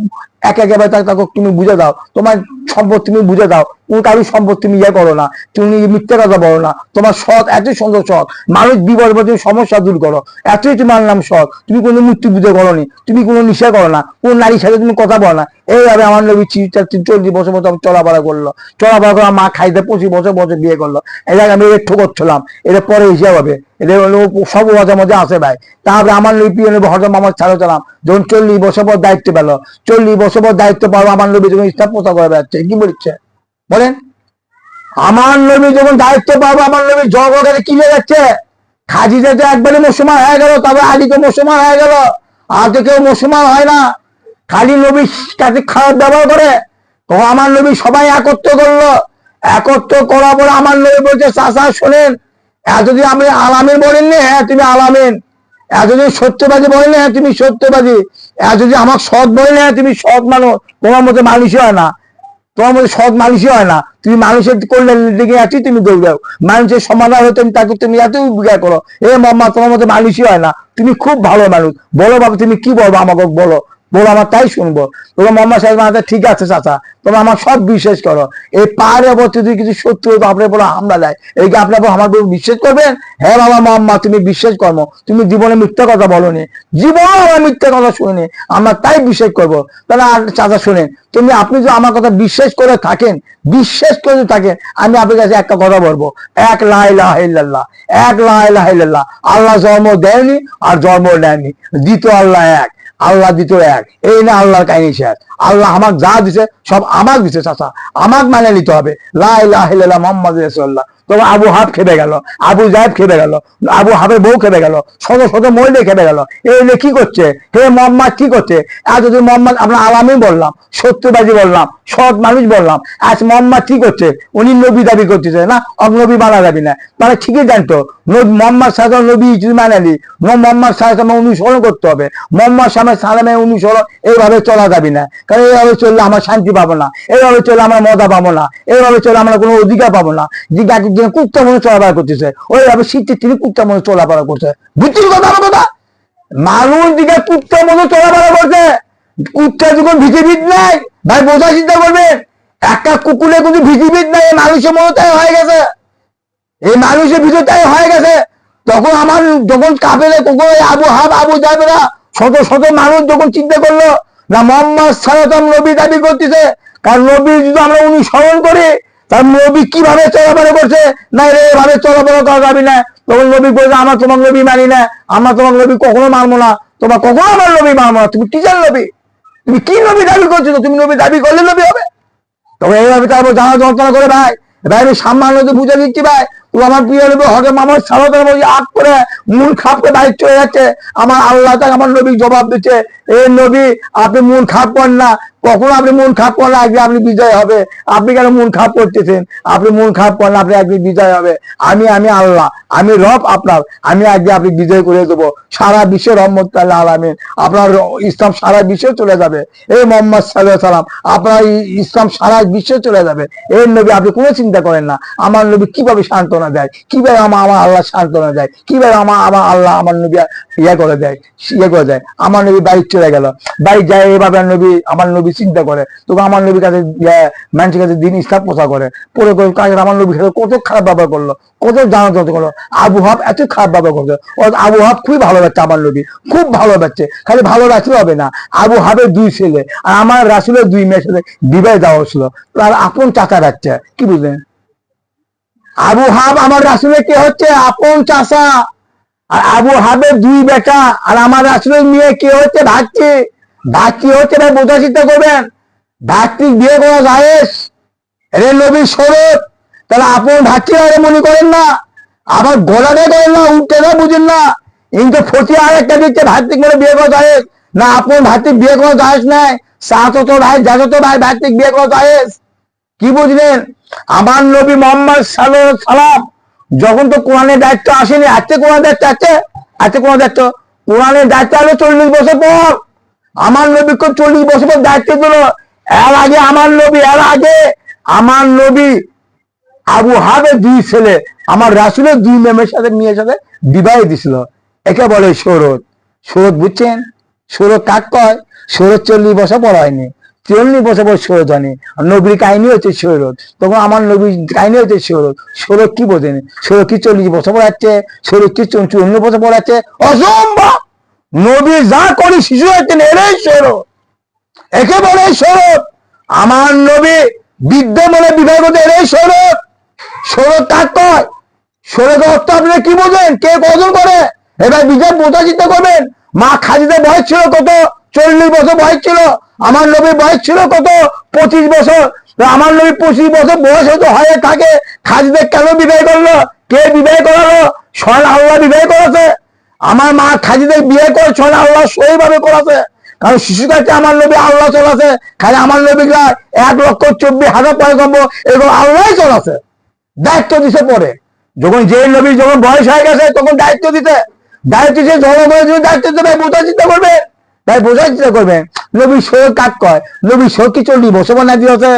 একেবারে তাকে তুমি বুঝে দাও, তোমার সম্পদ তুমি বুঝে দাও, কোন কারোর সম্পদ তুমি ইয়ে করো না, তুমি মিথ্যে কথা বলো না, তোমার সৎ এতই সুন্দর সৎ, মানুষ বিপদ তুমি সমস্যা দূর করো, এতই তোমার নাম সৎ, তুমি কোনো মৃত্যু বুঝে করো নি, তুমি কোনো নিশা করো না, কোন নারীর সাথে তুমি কথা বলো না। এইভাবে আমার নবী 40 বছর মতো চলাফেরা করলো, চলাফেরা করে মা খাইতে 25 বছর বিয়ে করলো। এই জায়গায় আমি একটু করছিলাম, এটা পরে হিসাব হবে, এটা সব ওয়াজের মধ্যে আছে ভাই। তারপরে আমার নবী প্রিয় নবী হযরত মুহাম্মদ সাল্লাল্লাহু আলাইহি ওয়াসাল্লাম যখন 40 বছর পর দায়িত্ব পেল, 40 বছর পর দায়িত্ব পাবো, আমার নবী যখন ইসলাম প্রচার করে বেড়াচ্ছে, কি বলছে বলেন? আমার নবী যখন দায়িত্ব পাবো, আমার নবী জগতে কি হয়ে যাচ্ছে, খাদিজা তো একবারে মুসলমান হয়ে গেল, তারপরে আলী তো মুসলমান হয়ে গেল, আর তো কেউ মুসলমান হয় না, খালি নবীর কাছে খারাপ ব্যবহার করে। তো আমার নবী সবাই একত্র করলো, একত্র করার পরে আমার নবী বলছে, চাচা শোনেন, এতদিন আপনি আলামিন বলেননি, হ্যাঁ তুমি আলামিন, এতদিন সত্যবাদী বলেন, হ্যাঁ তুমি সত্যবাদী, এতদিন আমার সৎ বলেন, হ্যাঁ তুমি সৎ মানুষ, তোমার মতো মানুষই হয় না, তোমার মধ্যে সৎ মানুষই হয় না, তুমি মানুষের করলে দিকে এতই তুমি দৌড়াও, মানুষের সমাধান হতে তাকে তুমি এতই উপকার করো, এ মাম্মা তোমার মধ্যে মানুষই হয় না, তুমি খুব ভালো মানুষ, বলো বাবা তুমি কি বলবো আমাকে বলো, আমার তাই শুনবো। তোমরা মোহাম্মদ সাহেব ঠিক আছে চাচা, তোমরা আমার সব বিশ্বাস করো, এই পাহাড়ে ওপর যদি কিছু সত্যি হতো আপনার বলো হামলা দেয়, এই কি আপনার আমার বিশ্বাস করবেন? হ্যাঁ বাবা মোহাম্মদ তুমি বিশ্বাস করবো, তুমি জীবনে মিথ্যা কথা বলোনি, জীবনে আমার মিথ্যা কথা শুনি, আমরা তাই বিশ্বাস করবো। তাহলে আর চাচা শুনেন, আপনি যদি আমার কথা বিশ্বাস করে থাকেন, আমি আপনার কাছে একটা কথা বলবো, এক লা ইলাহা ইল্লাল্লাহ, এক লা ইলাহা ইল্লাল্লাহ, আল্লাহ জন্ম দেয়নি আর জন্ম নেয়নি, দ্বিতীয় আল্লাহ এক, আল্লাহ দ্বিতীয় এক, এই না আল্লাহর কাহিনী শেষ। আল্লাহ আমাকে যা দিছে সব আমাকে দিছে চাচা, আমাকে মানে নিতে হবে, লা ইলাহা ইল্লাল্লাহ মুহাম্মাদুর রাসূলুল্লাহ, তখন আবু হাব খেপে গেল, আবু জাহেব খেপে গেল, আবু হাবের বউ খেপে গেল, শত শত মহিলা খেপে গেল। এই কি করছে হে মোহাম্মদ, কি করছে? এতদিন মোহাম্মদ আমরা আলামী বললাম, সত্যবাদী বললাম, সৎ মানুষ বললাম, আজ মোহাম্মদ কি করছে? উনি নবী দাবি করতেছে না, নবী মানা যাবি না। মানে ঠিকই জানতো মোহাম্মদ সাল্লাল্লাহু নবী যদি মানালি মোহাম্মদ সাল্লাল্লাহু অনুসরণ করতে হবে, মোহাম্মদ সাল্লামের অনুসরণ এইভাবে চলা যাবি না। কারণ এইভাবে চললে আমার শান্তি পাবো না, এইভাবে চললে আমরা মজা পাবো না, এইভাবে চললে আমরা কোনো অধিকার পাবো না। যে একদিন কুত্তা মনে চলাফেরা করতেছে, ওইভাবে শীতের তিনি কুত্তা মনে চলাফেরা করছে। বুঝছিস কথা আমার কথা? মানুষ দিকে কুত্তার মতো চলাফেরা করছে। কুত্তা যখন ভিজিবিদ নাই ভাই, বোঝা চিন্তা করবেন। একটা কুকুরে কিন্তু ভিজিবিদ নাই, মানুষের মতো তাই হয়ে গেছে, এই মানুষের ভিতর তাই হয়ে গেছে। তখন আমার যখন কাপেলে তখন আবু হাব আবু জাহেবরা শত শত মানুষ যখন চিন্তা করলো না মোহাম্মদ সাল্লাল্লাহু নবী দাবি করতেছে, কারণ নবী যদি আমরা অনুসরণ করি তার নবী কিভাবে চলাফেরা করছে, না এভাবে চলাফেরা করা যাবে না। তখন নবী বলছে আমার তোমার নবী মানি না, আমরা তোমার নবী কখনো মানবো না, তোমার কখনো আমার নবী মানবো না। তুমি কিসের নবী? তুমি কি নবী দাবি করছো? তুমি নবী দাবি করলে নবী হবে? তবে এইভাবে তারপর জানা যন্ত্রণা করে ভাই, ভাই আমি সাম্মান্য বুঝে দিচ্ছি ভাই, ও আমার প্রিয় নবী হকে আমার সালাতের আগ করে মন খাপ করে বাইক চলে যাচ্ছে। আমার আল্লাহ তাকে আমার নবী জবাব দিচ্ছে, এই নবী আপনি মন খাপ করেন না, কখনো আপনি মন খাপ করলে আজকে আপনি বিজয় হবে। আপনি কেন মন খাপ করতেছেন? আপনি মন খাপ করলে আপনি একদিন বিজয় হবে। আমি আল্লাহ, আমি রব আপনার, আমি আজকে আপনি বিজয় করে দেবো। সারা বিশ্বের রহমত আলামিন, আপনার ইসলাম সারা বিশ্বে চলে যাবে। এই মোহাম্মদ সাল্লাল্লাহু আলাইহি সাল্লাম আপনার ইসলাম সারা বিশ্বে চলে যাবে। এই নবী আপনি কোনো চিন্তা করেন না। আমার নবী কিভাবে সান্ত্বনা দেয়, কিভাবে আমার আল্লাহ সান্ত্বনা দেয়, কিভাবে আমার আল্লাহ আমার নবী ইয়ে করে দেয়। আমার নবী বাইক চলে গেল, বাইক যায় এভাবে নবী আমার নবী চিন্তা করে, তখন আমার নবীর কাছে মানুষের কাছে দিন ইসলাম প্রচার করে পরে আমার নবীর সাথে কত খারাপ ব্যবহার করলো, কত জানা যত করলো। আবু হাব এত খারাপ ব্যবহার করছে। আবু হাব খুবই ভালোবাসছে আমার নবী, খুব ভালোবাসছে। খালি ভালোবাসলে হবে না, আবু হাবের দুই ছেলে আর আমার রাসূলের দুই মেয়ের সাথে বিবাহ দেওয়া হচ্ছিল, তার আপন চাচা যাচ্ছে। কি বুঝলেন? আবু হাব আমার রাসূলের কে হচ্ছে আপন চাচা, আর আবু হাবের দুই বেটা আর আমার রাসূলের মেয়ে কে হচ্ছে ভাগ্যে। ভাগ্যে হচ্ছে ভাই, বোঝা চিন্তা করবেন। ভাতৃক বিয়ে করা জায়েজ, এর নবীর শরৎ, তাহলে আপন ভাতৃ আরে মনে করেন না, আবার গলাতে করেন না, উঠতে না বুঝেন না। কিন্তু ফটি আর একটা দিচ্ছে ভাতৃক মানে বিয়ে করা জায়েজ না, আপন ভাতৃক বিয়ে করা জায়েজ নাই। সাতত ভাই জাতত ভাই ভাতৃক বিয়ে করা জায়েজ। কি বুঝলেন? আমার নবী মোহাম্মদ সাল্লাল্লাহু আলাইহি সাল্লাম যখন তো কোরআনের দায়িত্ব আসেনি, আজকে কোরআনের দায়িত্ব আছে, আজকে কোরআনের দায়িত্ব, কোরআনের দায়িত্ব হলো 40 বছর পর। আমার নবীকে 40 বছর পর দায়িত্ব দিল। এর আগে আমার নবী আবু হাবের দুই ছেলে আমার রাসূলের দুই মেয়ের সাথে বিবাহ দিছিল। একে বলে শরৎ। শরৎ বুঝছেন? শরৎ কাক কয়? শরৎ 40 বছর পর হয়নি, 40 বছর পর শরৎ হয়নি। নবীর কাহিনী হচ্ছে শরৎ, তখন আমার নবীর কাহিনী হচ্ছে শরৎ। শরৎ কি বোঝেন? শরৎ কি 40 বছর পর আছে? শরৎ কি 54 বছর পর আছে? অসম্ভব। নবী যা করি শিশু হচ্ছেন, এরাই শরৎ, একে বলে শরৎ। আমার নবী বৃদ্ধ বলে বিবাহ করতে, এরাই শরৎ। শরৎ কাক কয়? শরৎ অর্থ আপনারা কি বোঝেন? কে কজন করে? এবার বিজয় বোঝা চিন্তা করবেন। মা খাদিজার বয়স ছিল কত? 40 বছর বয়স ছিল। আমার নবীর বয়স ছিল কত? 25 বছর। আমার নবী 25 বছর বয়স হয়তো হয়ে থাকে, খাদিজা কেন বিবাহ করলো? কে বিবাহ করালো? স্বয়ং আল্লাহ বিবাহ করাছে। আমার মা খাদিজা বিয়ে করে স্বয়ং আল্লাহ সহিভাবে করাছে। কারণ শিশু কাছে আমার নবী আল্লাহ চলাছে, খালি আমার নবীরা 1,24,000 পয়গম্বর এগুলো আল্লাহ চলাছে, দায়িত্ব দিছে। পরে যখন যে নবী যখন বয়স হয়ে গেছে তখন দায়িত্ব দিতে জনগণের জন্য দায়িত্ব দিতে। বোঝার চিন্তা করবে, তাই বোঝার চিন্তা করবেন। নবী শোক কাক কয়? নবী শোক কি 40 বছর নাজি আছে?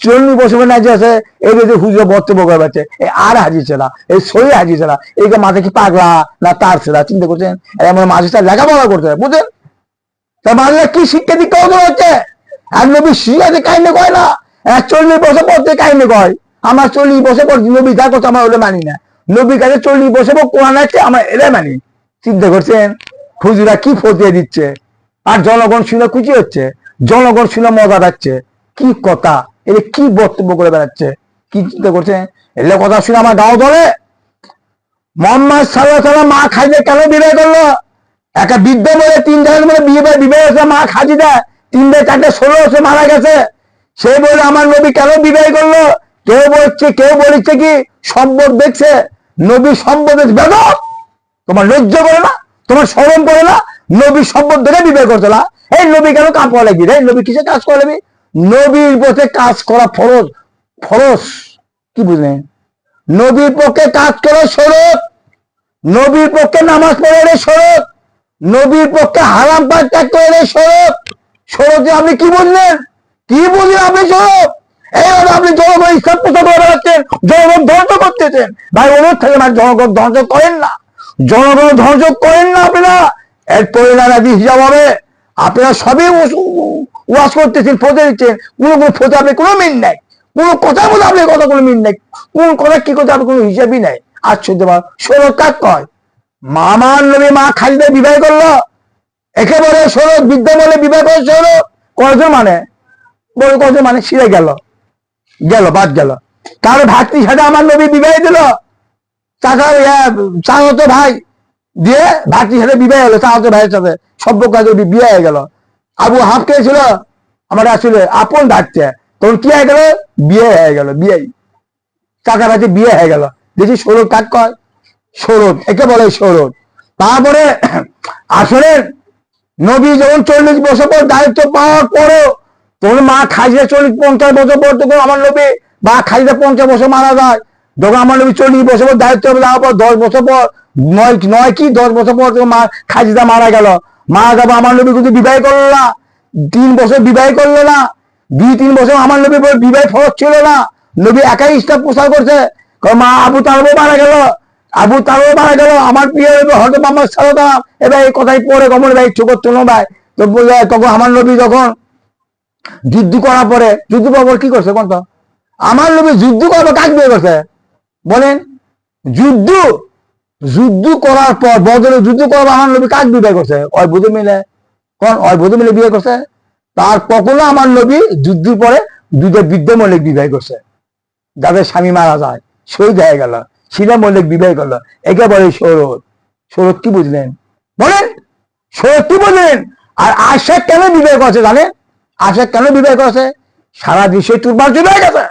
40 বছর নাজি আছে। এই যে হুজুর বক্তব্য করে পাচ্ছে, আর হাজি ছেলা, এই সই হাজি ছেলা, এইকে মাথা কি পাগলা না তার ছেলা? চিন্তা করছেন? এমন মাঝে তার লেখাপড়া করতে বুঝেন? তার মানে কি শিক্ষা দীক্ষা ওদের হচ্ছে? আর নবী শিখাতে কাহিনী কয় না, 40 বছর পর থেকে কাহিনী কয়। আমার 40 বছর পর নবী যা করছে আমার ওটা মানি না। নবীর কাছে 40 বছর পর কোরআন আছে, আমার এলে মানি। চিন্তা করছেন? হুজুরা কি ফতিয়ে দিচ্ছে, আর জনগণ শুনে খুশি হচ্ছে, জনগণ শুনে মজা পাচ্ছে। কি কথা, এলে কি বক্তব্য করে বেড়াচ্ছে? কি চিন্তা করছেন? এলে কথা শুনে আমার গাও ধরে। মোহাম্মদ সাল্লাল্লাহু আলাইহি ওয়াসাল্লাম মা খাদিজা কেন বিবাহ করলো? একটা বৃদ্ধ বলে 3 জায়গায় মানে বিবাহ হয়েছে মা খাদিজা, 3 4 16 মারা গেছে। সে বলে আমার নবী কেন বিবাহ করলো? কেউ বলছে কি সম্পদ দেখছে, নবীর সম্পদ বেদক, তোমার লজ্জা করে না, তোমার শরম করে না? নবীর সম্পদ দেখে বিবাহ করছে না? এই নবী কেন কাজ করা লাগবি? এই নবী কিসে কাজ করে? নবীর পথে কাজ করা ফরজ। ফরজ কি বুঝলেন? নবীর পক্ষে কাজ করে শরৎ, নবীর পক্ষে নামাজ পড়ে শরৎ, নবীর পক্ষে হারাম কাজ ত্যাগ করে শরৎ। শরৎে আপনি কি বুঝলেন? কি বুঝলেন আপনি শরৎ? এইভাবে আপনি জনগণ ইসলাম প্রচার করে বেড়াচ্ছেন, জনগণ ধ্বংস করতেছেন। ভাই অনুরোধ থাকে ভাই, জনগণ ধ্বংস করেন না, জনগণ ধ্বংস করেন না আপনারা। এর পরিণাম হিসাব হবে। আপনারা সবই ওয়াজ করতেছেন, ফতে দিচ্ছেন, কোনো ফতে আপনি কোনো মিল নাই, কোনো কথার মধ্যে আপনি কথা কোনো মিল নাই, কোন কথা কি কথা আপনি কোনো হিসাবই নাই। আশ্চর্য শরৎ কাজ কয়, মামার নবী মা খালিদা বিবাহ করলো, একেবারে শরৎ বিদ্যা বলে বিবাহ করে শরৎ। কয়জন মানে বড় কয়জন মানে সিরে গেল বাদ গেল। কারো ভাতৃর সাথে আমার নবী বিবাহ দিল, চাচাতো ভাই দিয়ে ভাতৃর সাথে বিবাহ হলো, চাচাতো ভাইয়ের সাথে সভ্য কাজে বিয়ে হয়ে গেল। আবু হাফ কে ছিল? আমার আসলে আপন ভাতৃ, তখন কি হয়ে গেল? বিয়ে হয়ে গেল, বিয়ে চাচা ভাইতে বিয়ে হয়ে গেল। দেখি শরৎ কাজ কয়, শরৎ একে বলে শরৎ। তারপরে আসলে নবী যখন 40 বছর পর দায়িত্ব পাওয়ার পরও তখন মা খাজিদা 40-50 বছর পর, তখন আমার নবী বা খাজিদা 50 বছর মারা যায়। যখন আমার নবী 40 বছর পর দায়িত্ব দেওয়ার পর 10 বছর পর 10 বছর পর মা খাজিদা মারা গেল। মারা যাবো আমার নবী কিন্তু বিবাহ করলো না, 3 বছর বিবাহ করলো না, 2-3 বছর আমার নবী বিবাহ ফরজ ছিল না। নবী একাই ইসলাম প্রচার করছে। মা আবু তালেবও মারা গেল, আমার প্রিয় হয়তো আমার সালাম এবার এই কথাই পরে কমল ভাই ছোট তুলো ভাই। তো তখন আমার নবী যখন যুদ্ধ করার পরে, যুদ্ধ করার পর কি করছে কোন? আমার নবী যুদ্ধ করার পর কাজ বিয়ে করছে বলেন? যুদ্ধ করার পর, বদলে যুদ্ধ করার পর আমার নবী কাজ বিয়ে করছে? ওই বুধু মিলে বিয়ে করছে। তার কখনো আমার নবী যুদ্ধের পরে দুটো বৃদ্ধ মল্লিক বিবাহ করছে, যাদের স্বামী মারা যায়, শহীদ হয়ে গেল, শিলা মল্লিক বিবাহ করলো। একে বলে শরৎ। শরৎ কি বুঝলেন বলেন? শরৎ কি বুঝলেন? আর আশা কেন বিবাহ করছে জানেন? আশা কেন বিবাহ করছে? সারা বিশ্বে টুরবার চলে গেছে।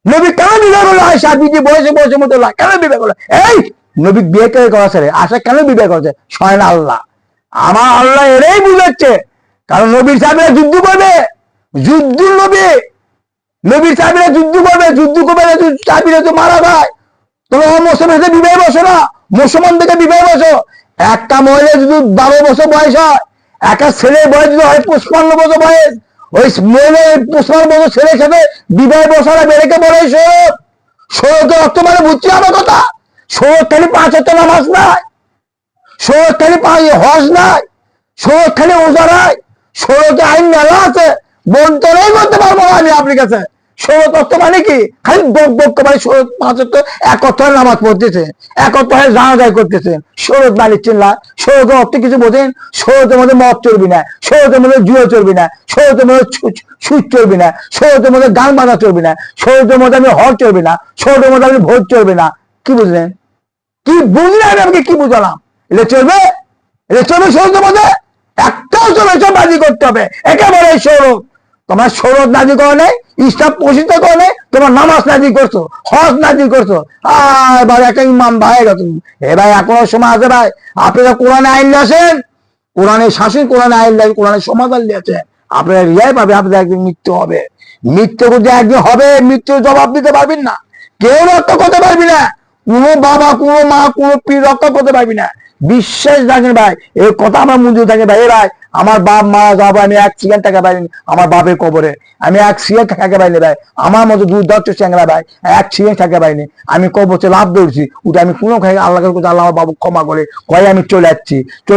নবী কেন বিবাহ করলো? আয়সা বিজি বয়সে মতো কেন বিবাহ করলো? এই নবী বিয়ে করে করেছে, আশা কেন বিবাহ করছে? স্বয়ং আল্লাহ, আমার আল্লাহ এরাই বুঝাচ্ছে। কারণ নবীর সাহেবরা যুদ্ধ করবে, যুদ্ধ নবীর সাহেবরা যুদ্ধ করবে, যুদ্ধ করবে সাহেবরা তো মারা যায়। তোমরা মুসলমানদের বিবাহ বসো না, মুসলমান থেকে বিবাহ বসো। একটা মহিলা যদি 12 বছর বয়স হয়, একটা ছেলের বয়স যদি হয় 55 বছর বয়স, ওই মহিলা 55 বছর ছেলের সাথে বিবাহ বসারা বেড়েকে বলে শরৎ। শরৎের অর্থ মানে বুঝছি আমার কথা? শরৎ খালি 5 ওয়াক্ত নামাজ নাই, শরৎ খালি হজ নাই, শরৎ খালি ওজা নাই, শরৎে আইন মেলা আছে, বন্তরেই করতে পারবো না আমি আপনার কাছে। শরৎ অর্থ মানে কি? খালি বক মানে শরৎ 5 ওয়াক্ত এক অর্থ নামাজ পড়তেছে, এক অর্থ জানাজাই করতেছেন। শরৎ মানে চিনলা? শরৎের অর্থ কিছু বোঝেন? শরৎের মধ্যে মদ চলবি না, শরৎের মধ্যে জুয়া চলবি না, শরৎের মধ্যে সুদ চলবি না, শরৎের মধ্যে গান বাজা চলবি না, শরৎের মধ্যে আমি হর চলবি না, শরৎের মধ্যে আমি ভোট চলবে না। কি বুঝলেন? কি বুঝলেন? আমি আমাকে কি বুঝালাম? এটা চলবে? এটা চলবে শরৎের মধ্যে? একটাও চলবে, সব বাজি করতে হবে। একেবারে শরৎ। তোমার শরৎ নাজি করো নেই, ইসলাম প্রসিদ্ধ করো নেই, তোমার নামাজ নাজি করছো, হজ নাজি করছো। এবার একটা ইমাম ভাই গেছো। এ ভাই এখনো সময় আছে ভাই, আপনারা কোরআনে আইন আসেন, কোরআনের শাসন, কোরআনে আইন লাগে, কোরআনের সমাধান নিয়েছে। আপনারা রিয়াই পাবে, আপনাদের একদিন মৃত্যু হবে। মৃত্যু যদি একদিন হবে, মৃত্যুর জবাব দিতে পারবেন না, কেউ রক্ষা করতে পারবি না, কোনো বাবা, কোনো মা, কোনো পীর রক্ষা করতে পারবি না। বিশ্বাস রাখেন ভাই, এই কথা আমার মঞ্জুর থাকে ভাই। ভাই আমার বাপ মারা যাবো, আমি 1 সেকেন্ড টাকা পাইনি আমার বাপের কবরে, আমি 1 সেকেন্ড টাকা পাইনি ভাই। আমার মতো দুর্দান্ত চ্যাংরা ভাই 1 সেকেন্ড টাকা পাইনি, আমি কবরে লাভ দৌড়ছি, ওটা আমি কোনো খাই আল্লাহকে কথা, আল্লাহ আমার বাবু ক্ষমা করে কয়ে আমি চলে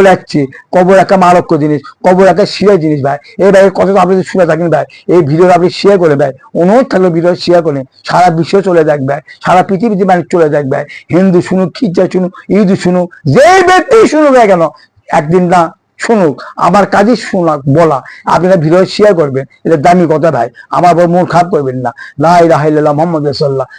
যাচ্ছি। কবর একটা মারক্য জিনিস, কবর একটা শিয়া জিনিস ভাই। এই ভাই কথা তো আপনি শুনে থাকেন ভাই, এই ভিডিও আপনি শেয়ার করে ভাই, অনুরোধ থাকলে ভিডিও শেয়ার করেন, সারা বিশ্ব চলে যাক ভাই, সারা পৃথিবীতে মানুষ চলে যাক ভাই। হিন্দু শুনুক, খ্রিস্টান শুনুক, ইহুদি শুনুক, যে ব্যক্তি শুনুক না কেন, একদিন না শুনুক, আমার কাজই শোনাক বলা। আপনারা ভিডিও শেয়ার করবেন, এটা দামি কথা ভাই, আমার মন খারাপ করবেন না। লা ইলাহা ইল্লাল্লাহ মুহাম্মাদুর রাসূলুল্লাহ।